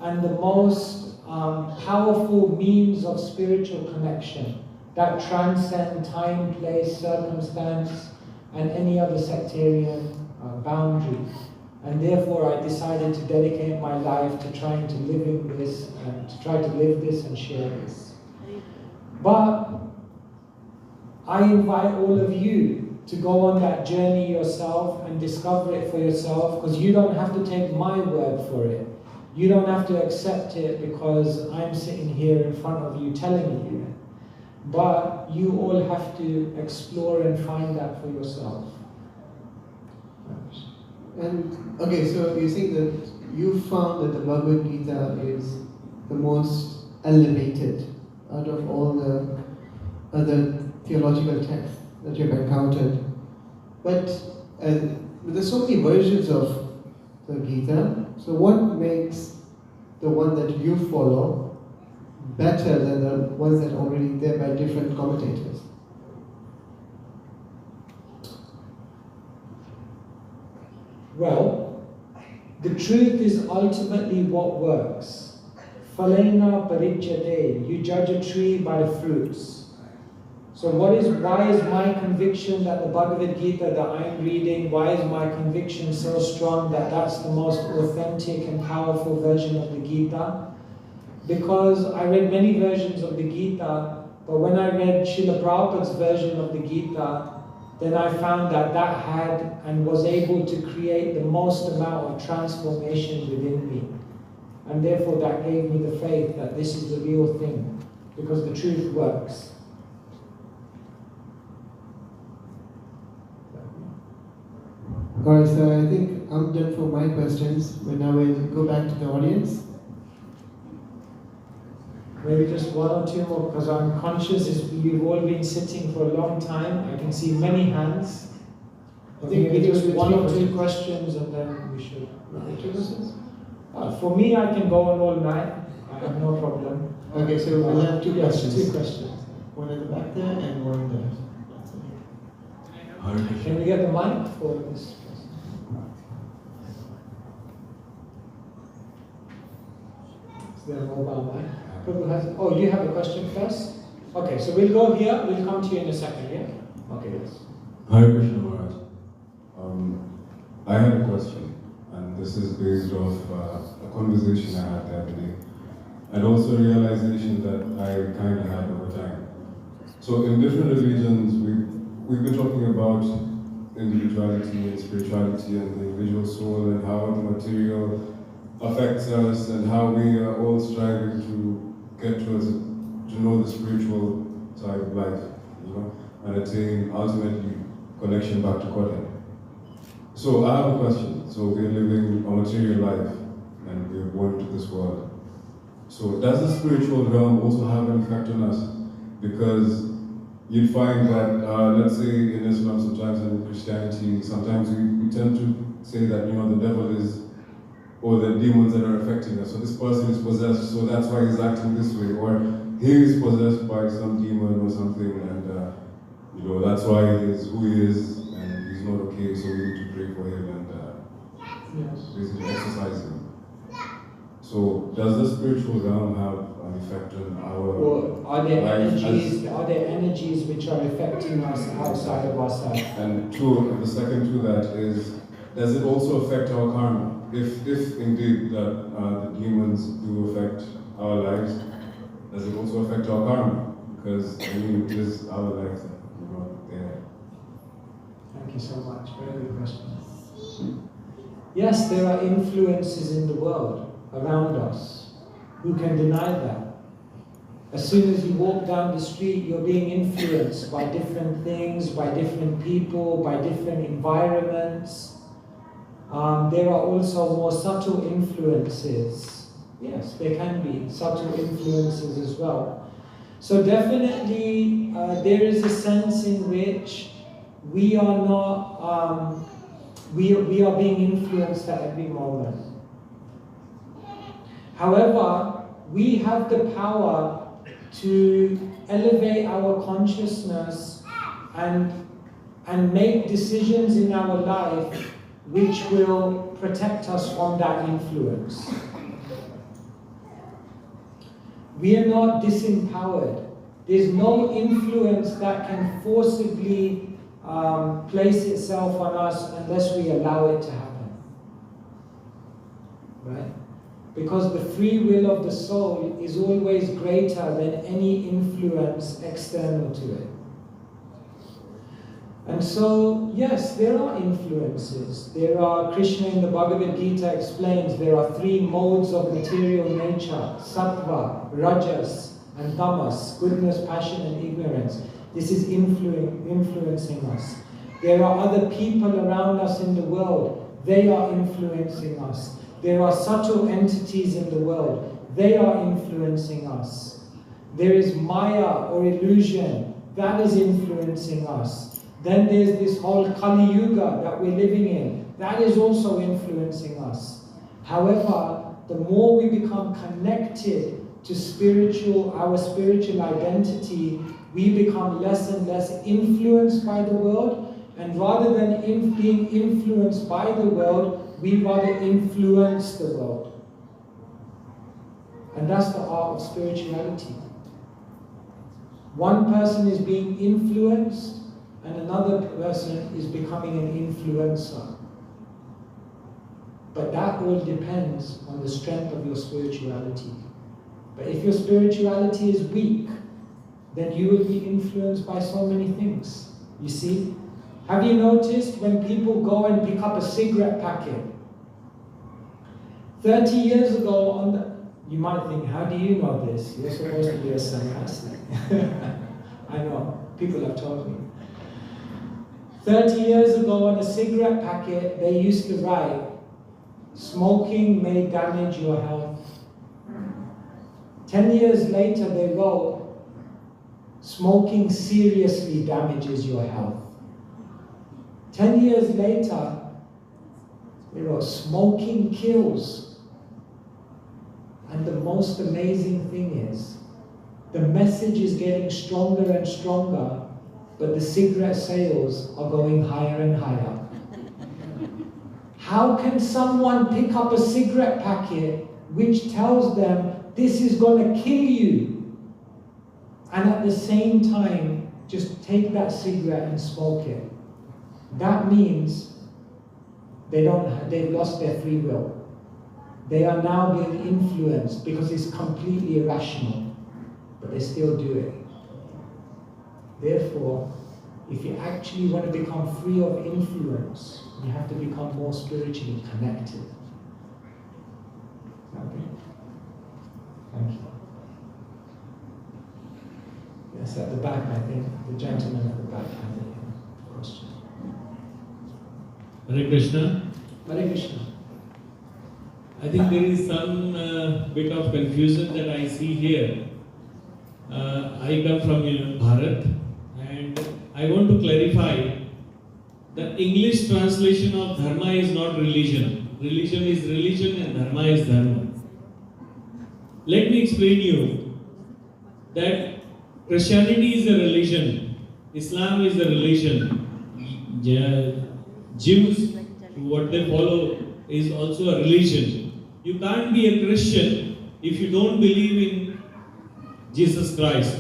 and the most powerful means of spiritual connection that transcend time, place, circumstance, and any other sectarian boundary. And therefore I decided to dedicate my life to trying to live in this and to try to live this and share this. But I invite all of you to go on that journey yourself and discover it for yourself, because you don't have to take my word for it. You don't have to accept it because I'm sitting here in front of you telling you. But you all have to explore and find that for yourself. And okay, so you think that you found that the Bhagavad Gita is the most elevated out of all the other theological texts that you've encountered. But there's so many versions of the Gita, so what makes the one that you follow better than the ones that are already there by different commentators? Well, the truth is ultimately what works. Phalena parijyate. You judge a tree by the fruits. So why is my conviction that the Bhagavad Gita that I'm reading, why is my conviction so strong that that's the most authentic and powerful version of the Gita? Because I read many versions of the Gita, but when I read Srila Prabhupada's version of the Gita, then I found that that had and was able to create the most amount of transformation within me. And therefore that gave me the faith that this is the real thing, because the truth works. Alright, so I think I'm done for my questions, but now we'll go back to the audience. Maybe just one or two more, because I'm conscious you've all been sitting for a long time. I can see many hands. I think maybe just one or two questions and then we should. For me, I can go on all night. I have no problem. Okay, so we'll have two questions. Two questions. One at the back there and one there. Can we get the mic for this? Is there a mobile mic? Oh, you have a question first? Okay, so we'll go here. We'll come to you in a second, yeah? Okay, yes. Hare Krishna Maharaj. I had a question, and this is based off a conversation I had the other day, and also a realization that I kind of had over time. So in different religions, we've been talking about individuality and spirituality and the individual soul and how the material affects us and how we are all striving to get to know the spiritual side of life, and attain ultimately connection back to Godhead. So I have a question. So we're living a material life and we're born into this world. So does the spiritual realm also have an effect on us? Because you'd find that, let's say in Islam sometimes and in Christianity, sometimes we tend to say that, the devil is, or the demons that are affecting us. So this person is possessed, so that's why he's acting this way. Or he is possessed by some demon or something, and that's why he is who he is, and he's not okay, so we need to pray for him and basically exercise him. So does the spiritual realm have an effect on our or are there energies which are affecting us outside of ourselves? And the second to that is, does it also affect our karma? If indeed that the demons do affect our lives, does it also affect our karma? Because it is our lives that there. Thank you so much. Very good question. Yes, there are influences in the world around us. Who can deny that? As soon as you walk down the street, you're being influenced by different things, by different people, by different environments. There are also more subtle influences. Yes, there can be subtle influences as well. So definitely there is a sense in which we are not, we are being influenced at every moment. However, we have the power to elevate our consciousness and make decisions in our life which will protect us from that influence. We are not disempowered. There's no influence that can forcibly place itself on us unless we allow it to happen. Right? Because the free will of the soul is always greater than any influence external to it. And so, yes, there are influences. There are, Krishna in the Bhagavad Gita explains, there are three modes of material nature: sattva, rajas, and tamas, goodness, passion, and ignorance. This is influencing us. There are other people around us in the world. They are influencing us. There are subtle entities in the world. They are influencing us. There is maya or illusion. That is influencing us. Then there's this whole Kali Yuga that we're living in. That is also influencing us. However, the more we become connected to our spiritual identity, we become less and less influenced by the world. And rather than being influenced by the world, we rather influence the world. And that's the art of spirituality. One person is being influenced and another person is becoming an influencer. But that all depends on the strength of your spirituality. But if your spirituality is weak, then you will be influenced by so many things. You see? Have you noticed when people go and pick up a cigarette packet? 30 years ago, you might think, how do you know this? You're supposed to be a sannyasi. I know, people have told me. 30 years ago on a cigarette packet, they used to write, smoking may damage your health. 10 years later, they wrote, smoking seriously damages your health. 10 years later, they wrote, smoking kills. And the most amazing thing is, the message is getting stronger and stronger, but the cigarette sales are going higher and higher. How can someone pick up a cigarette packet which tells them this is going to kill you, and at the same time just take that cigarette and smoke it? That means they've lost their free will. They are now being influenced because it's completely irrational, but they still do it. Therefore, if you actually want to become free of influence, you have to become more spiritually connected. Okay? Thank you. Yes, at the back, I think, the gentleman at the back had a question. Hare Krishna. Hare Krishna. I think there is some bit of confusion that I see here. I come from Bharat, and I want to clarify the English translation of dharma is not religion. Religion is religion and dharma is dharma. Let me explain you that Christianity is a religion, Islam is a religion, Jews, what they follow is also a religion. You can't be a Christian if you don't believe in Jesus Christ.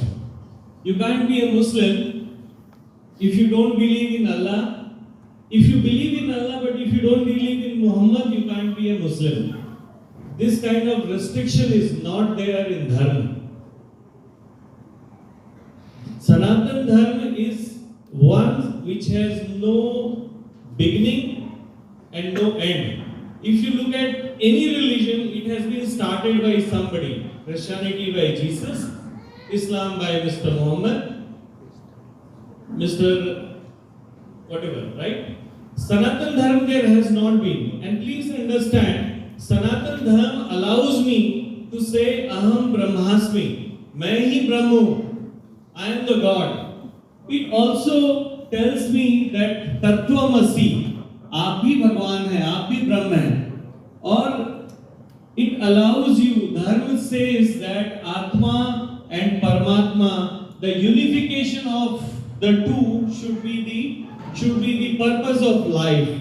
You can't be a Muslim if you don't believe in Allah. If you believe in Allah but if you don't believe in Muhammad, you can't be a Muslim. This kind of restriction is not there in Dharma. Sanatan Dharma is one which has no beginning and no end. If you look at any religion, it has been started by somebody. Christianity by Jesus, Islam by Mr. Muhammad, Mr. whatever, right? Sanatan Dharma there has not been. And please understand, Sanatan Dharma allows me to say Aham Brahmasmi, Main hi Brahmo, I am the God. It also tells me that Tattvamasi, आप भी भगवान हैं, आप भी ब्रह्म हैं. Or it allows you, Dharma says that Atma and Paramatma, the unification of the two should be the purpose of life.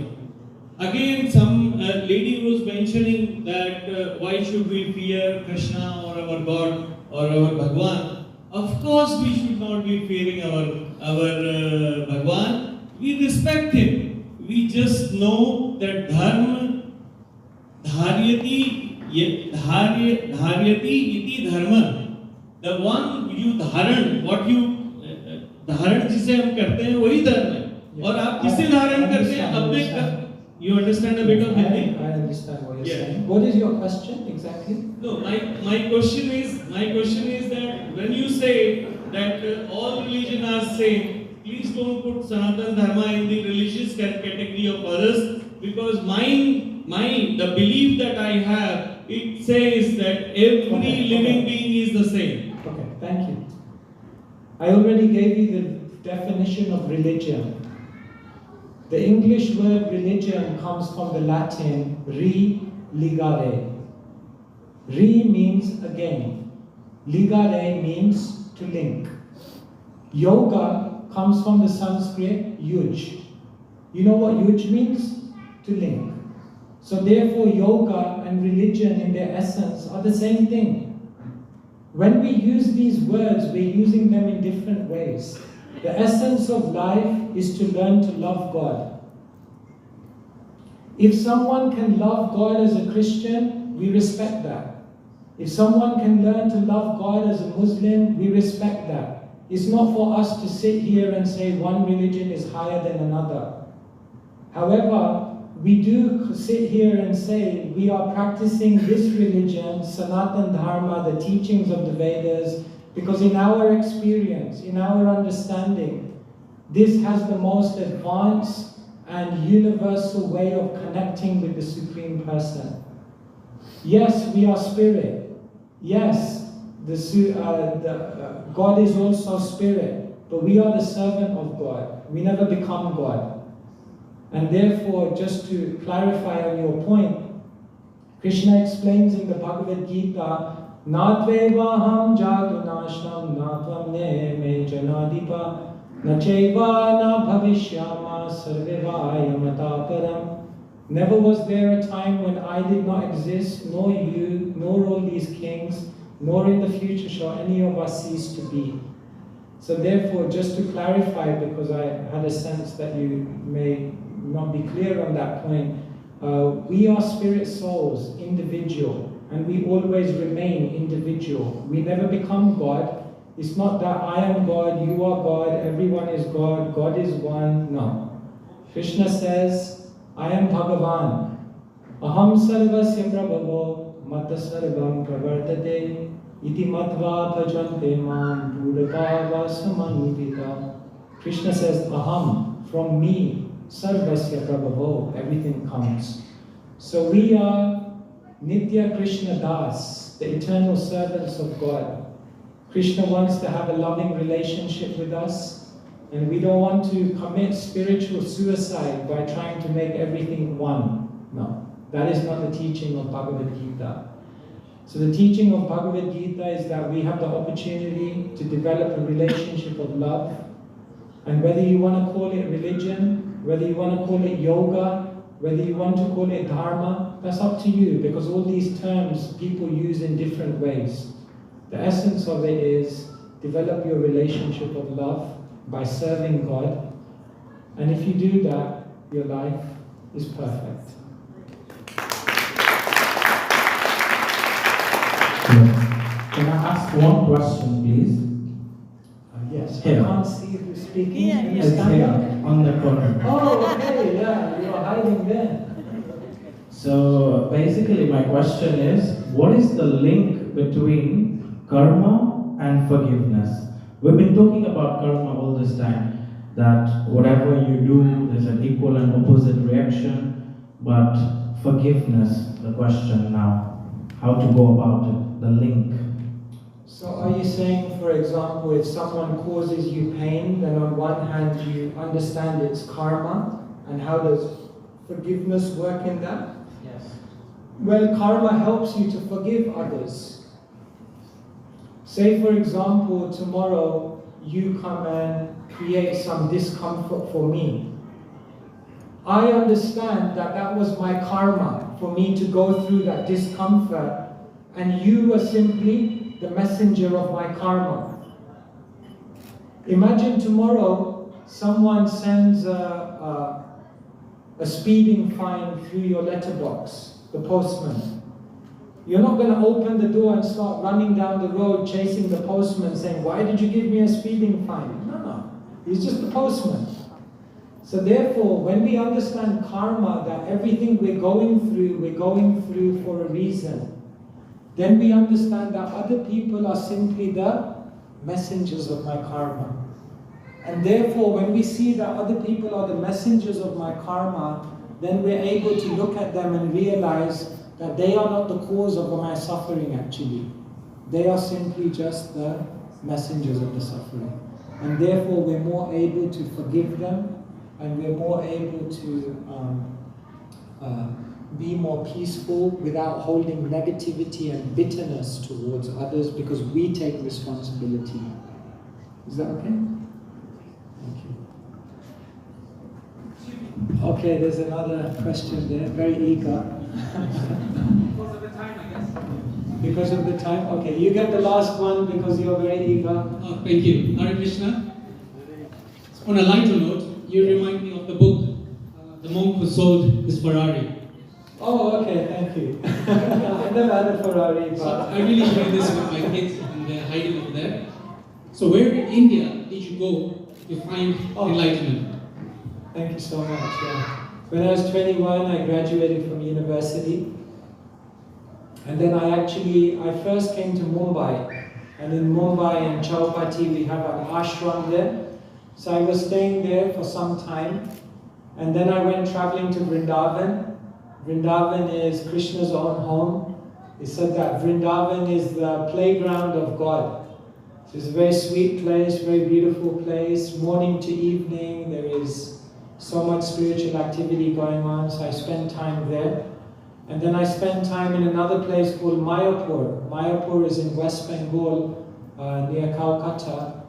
Again, some lady was mentioning that why should we fear Krishna or our God or our Bhagwan? Of course, we should not be fearing our Bhagwan. We respect him. We just know that Dharma, Dharyati iti Dharma. The one you dharan, what you dharan जिसे हम करते हैं वही धर्म है. और आप किसे धारण करते हैं अपने. You understand a bit of Hindi? I understand what you're saying. What is your question exactly? No, my question is that when you say that all religion are same, please don't put Sanatan Dharma in the religious category of others, because the belief that I have, it says that every living being is the same. Okay, thank you. I already gave you the definition of religion. The English word religion comes from the Latin re-ligare. Re means again. Ligare means to link. Yoga comes from the Sanskrit yuj. You know what yuj means? To link. So therefore yoga and religion in their essence are the same thing. When we use these words, we're using them in different ways. The essence of life is to learn to love God. If someone can love God as a Christian, we respect that. If someone can learn to love God as a Muslim, we respect that. It's not for us to sit here and say one religion is higher than another. However, we do sit here and say we are practicing this religion, Sanatan Dharma, the teachings of the Vedas, because in our experience, in our understanding, this has the most advanced and universal way of connecting with the Supreme Person. Yes, we are spirit. Yes, God is also spirit, but we are the servant of God. We never become God. And therefore, just to clarify on your point, Krishna explains in the Bhagavad Gita, Natvevaham jadunasham natvam ne me janadipa nacheva na bhavishyama sarvevaya mataparam. Never was there a time when I did not exist, nor you, nor all these kings, nor in the future shall any of us cease to be. So therefore, just to clarify, because I had a sense that you may not be clear on that point, we are spirit souls, individual, and we always remain individual. We never become God. It's not that I am God, you are God, everyone is God, God is one. No. Krishna says, I am Bhagavan. Aham sarvasya prabhavo mata sarvam pravartate iti matva bhajante mam purava samanvita. Krishna says, Aham, from me, Sarvasya Prabhavo, everything comes. So we are Nitya Krishna Das, the eternal servants of God. Krishna wants to have a loving relationship with us, and we don't want to commit spiritual suicide by trying to make everything one. No, that is not the teaching of Bhagavad Gita. So the teaching of Bhagavad Gita is that we have the opportunity to develop a relationship of love, and whether you want to call it religion, whether you want to call it yoga, whether you want to call it dharma, that's up to you, because all these terms people use in different ways. The essence of it is develop your relationship of love by serving God, and if you do that, your life is perfect. Can I ask one question, please? Yes, Here. I can't see who's speaking. Yeah, Can you it's stand here, up? on the corner. Oh, okay, yeah, you're hiding there. So basically my question is, what is the link between karma and forgiveness? We've been talking about karma all this time, that whatever you do, there's an equal and opposite reaction, but forgiveness, the question now, how to go about it, the link. So are you saying, for example, if someone causes you pain, then on one hand you understand it's karma, and how does forgiveness work in that? Yes. Well, karma helps you to forgive others. Say, for example, tomorrow you come and create some discomfort for me. I understand that that was my karma for me to go through that discomfort, and you were simply the messenger of my karma. Imagine tomorrow someone sends a speeding fine through your letterbox, the postman. You're not going to open the door and start running down the road chasing the postman saying, why did you give me a speeding fine? No, he's just the postman. So therefore, when we understand karma, that everything we're going through for a reason, then we understand that other people are simply the messengers of my karma. And therefore, when we see that other people are the messengers of my karma, then we're able to look at them and realize that they are not the cause of my suffering actually. They are simply just the messengers of the suffering. And therefore, we're more able to forgive them, and we're more able to be more peaceful without holding negativity and bitterness towards others, because we take responsibility. Is that okay? Thank you. Okay, there's another question there, very eager. Because of the time, I guess. Because of the time? Okay, you get the last one because you're very eager. Oh, thank you. Hare Krishna. On a lighter note, you remind me of the book, The Monk Who Sold His Ferrari. Oh, okay, thank you. I never had a Ferrari, but... So I really share this with my kids and they're hiding over there. So where in India did you go to find enlightenment? Thank you so much, yeah. When I was 21, I graduated from university. And then I first came to Mumbai. And in Mumbai, in Chowpatty, we have an ashram there. So I was staying there for some time. And then I went traveling to Vrindavan. Vrindavan is Krishna's own home. He said that Vrindavan is the playground of God. So it's a very sweet place, very beautiful place. Morning to evening, there is so much spiritual activity going on. So I spent time there. And then I spent time in another place called Mayapur. Mayapur is in West Bengal, near Calcutta.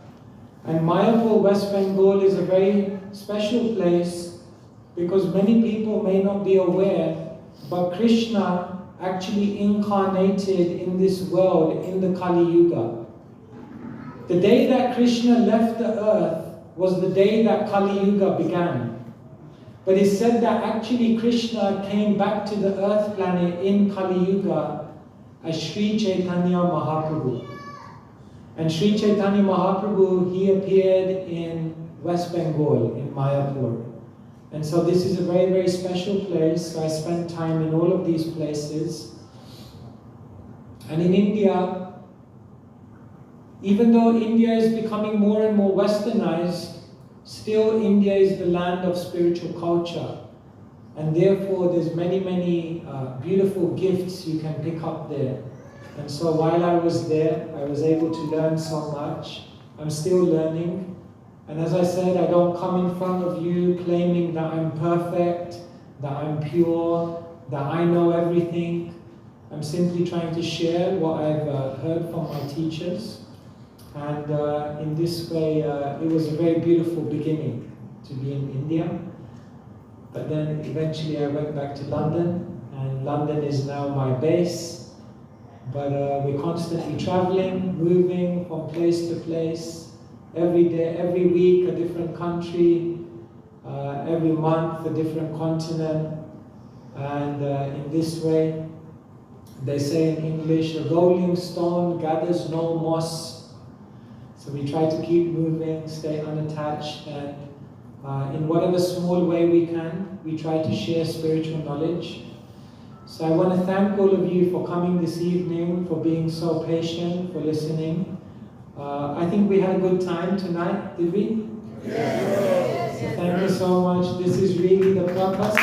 And Mayapur, West Bengal is a very special place because many people may not be aware, but Krishna actually incarnated in this world in the Kali Yuga. The day that Krishna left the earth was the day that Kali Yuga began. But it's said that actually Krishna came back to the earth planet in Kali Yuga as Sri Chaitanya Mahaprabhu. And Sri Chaitanya Mahaprabhu, he appeared in West Bengal, in Mayapur. And so this is a very, very special place. So I spent time in all of these places. And in India, even though India is becoming more and more westernized, still India is the land of spiritual culture. And therefore there's many, many beautiful gifts you can pick up there. And so while I was there, I was able to learn so much. I'm still learning. And as I said, I don't come in front of you claiming that I'm perfect, that I'm pure, that I know everything. I'm simply trying to share what I've heard from my teachers. And in this way, it was a very beautiful beginning to be in India. But then eventually I went back to London, and London is now my base. But we're constantly traveling, moving from place to place. Every day, every week, a different country. Every month, a different continent. And in this way, they say in English, a rolling stone gathers no moss. So we try to keep moving, stay unattached, and in whatever small way we can, we try to share spiritual knowledge. So I want to thank all of you for coming this evening, for being so patient, for listening. I think we had a good time tonight, did we? Yes. So thank you so much. This is really the purpose.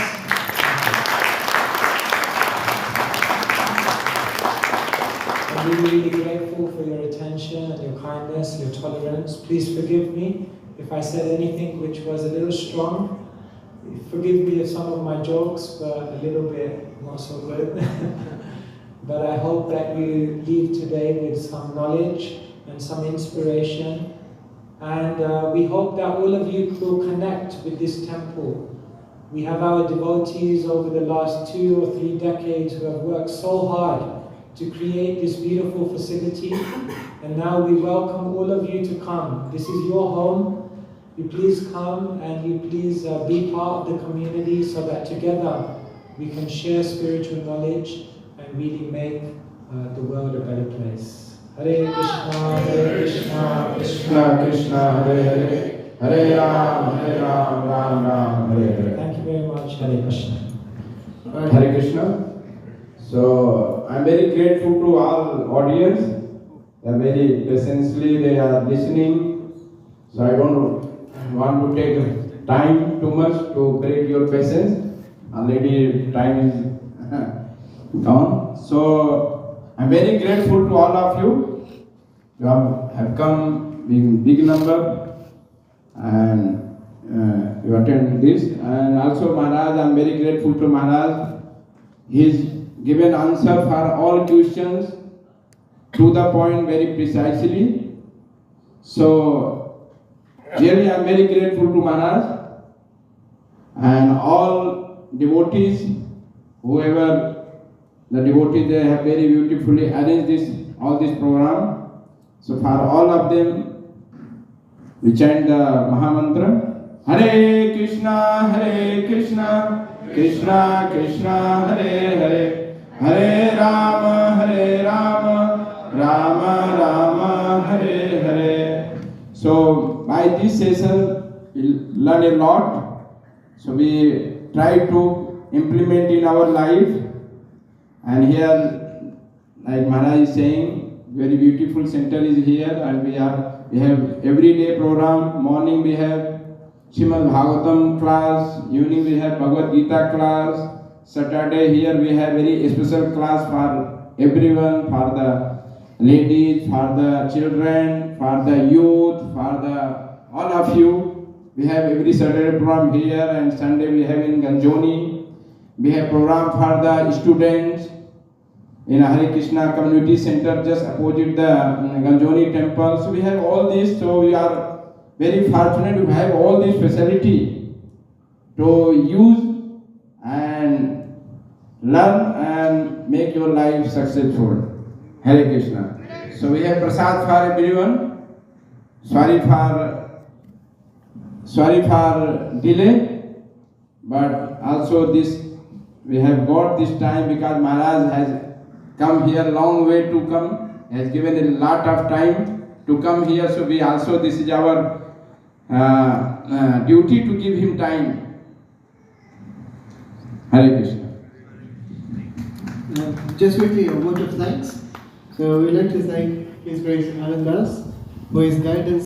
I'm really, really grateful for your attention and your kindness, your tolerance. Please forgive me if I said anything which was a little strong. Forgive me if some of my jokes were a little bit not so good. But I hope that you leave today with some knowledge and some inspiration. And we hope that all of you will connect with this temple. We have our devotees over the last 2 or 3 decades who have worked so hard to create this beautiful facility. And now we welcome all of you to come. This is your home. You please come and you please be part of the community so that together we can share spiritual knowledge and really make the world a better place. Hare Krishna, Krishna Krishna, Hare Hare, Hare Ram, Ram Ram, Hare Hare. Thank you very much. Hare Krishna. Hare Krishna. So I'm very grateful to all audience. They are very patiently they are listening. So I don't want to take time too much to break your patience. Already time is gone. So I'm very grateful to all of you. You have come in big number and you attend this. And also Maharaj, I'm very grateful to Maharaj. He's given answer for all questions to the point very precisely. So really I'm very grateful to Maharaj. and all devotees, whoever the devotees, they have very beautifully arranged all this program. So for all of them, we chant the Mahamantra. Hare Krishna, Krishna Krishna, Hare Hare, Hare Rama, Rama Rama, Hare Hare. So by this session, we learn a lot. So we try to implement in our life. And here, like Maharaj is saying, very beautiful center is here, and we have everyday program. Morning we have Srimad Bhagavatam class, evening we have Bhagavad Gita class, Saturday here we have very special class for everyone, for the ladies, for the children, for the youth, for the all of you. We have every Saturday program here, and Sunday we have in Ganjoni. We have program for the students in Hare Krishna Community Center, just opposite the Ganjoni temple. So we have all this. So we are very fortunate to have all this facility to use and learn and make your life successful. Hare Krishna. So we have prasad for everyone. Sorry for delay, but also this we have got this time because Maharaj has come here long way to come, has given a lot of time to come here. So we also, this is our duty to give him time. Hare Krishna. Just quickly, a word of thanks. So we'd like to thank His Grace Anandas for his guidance.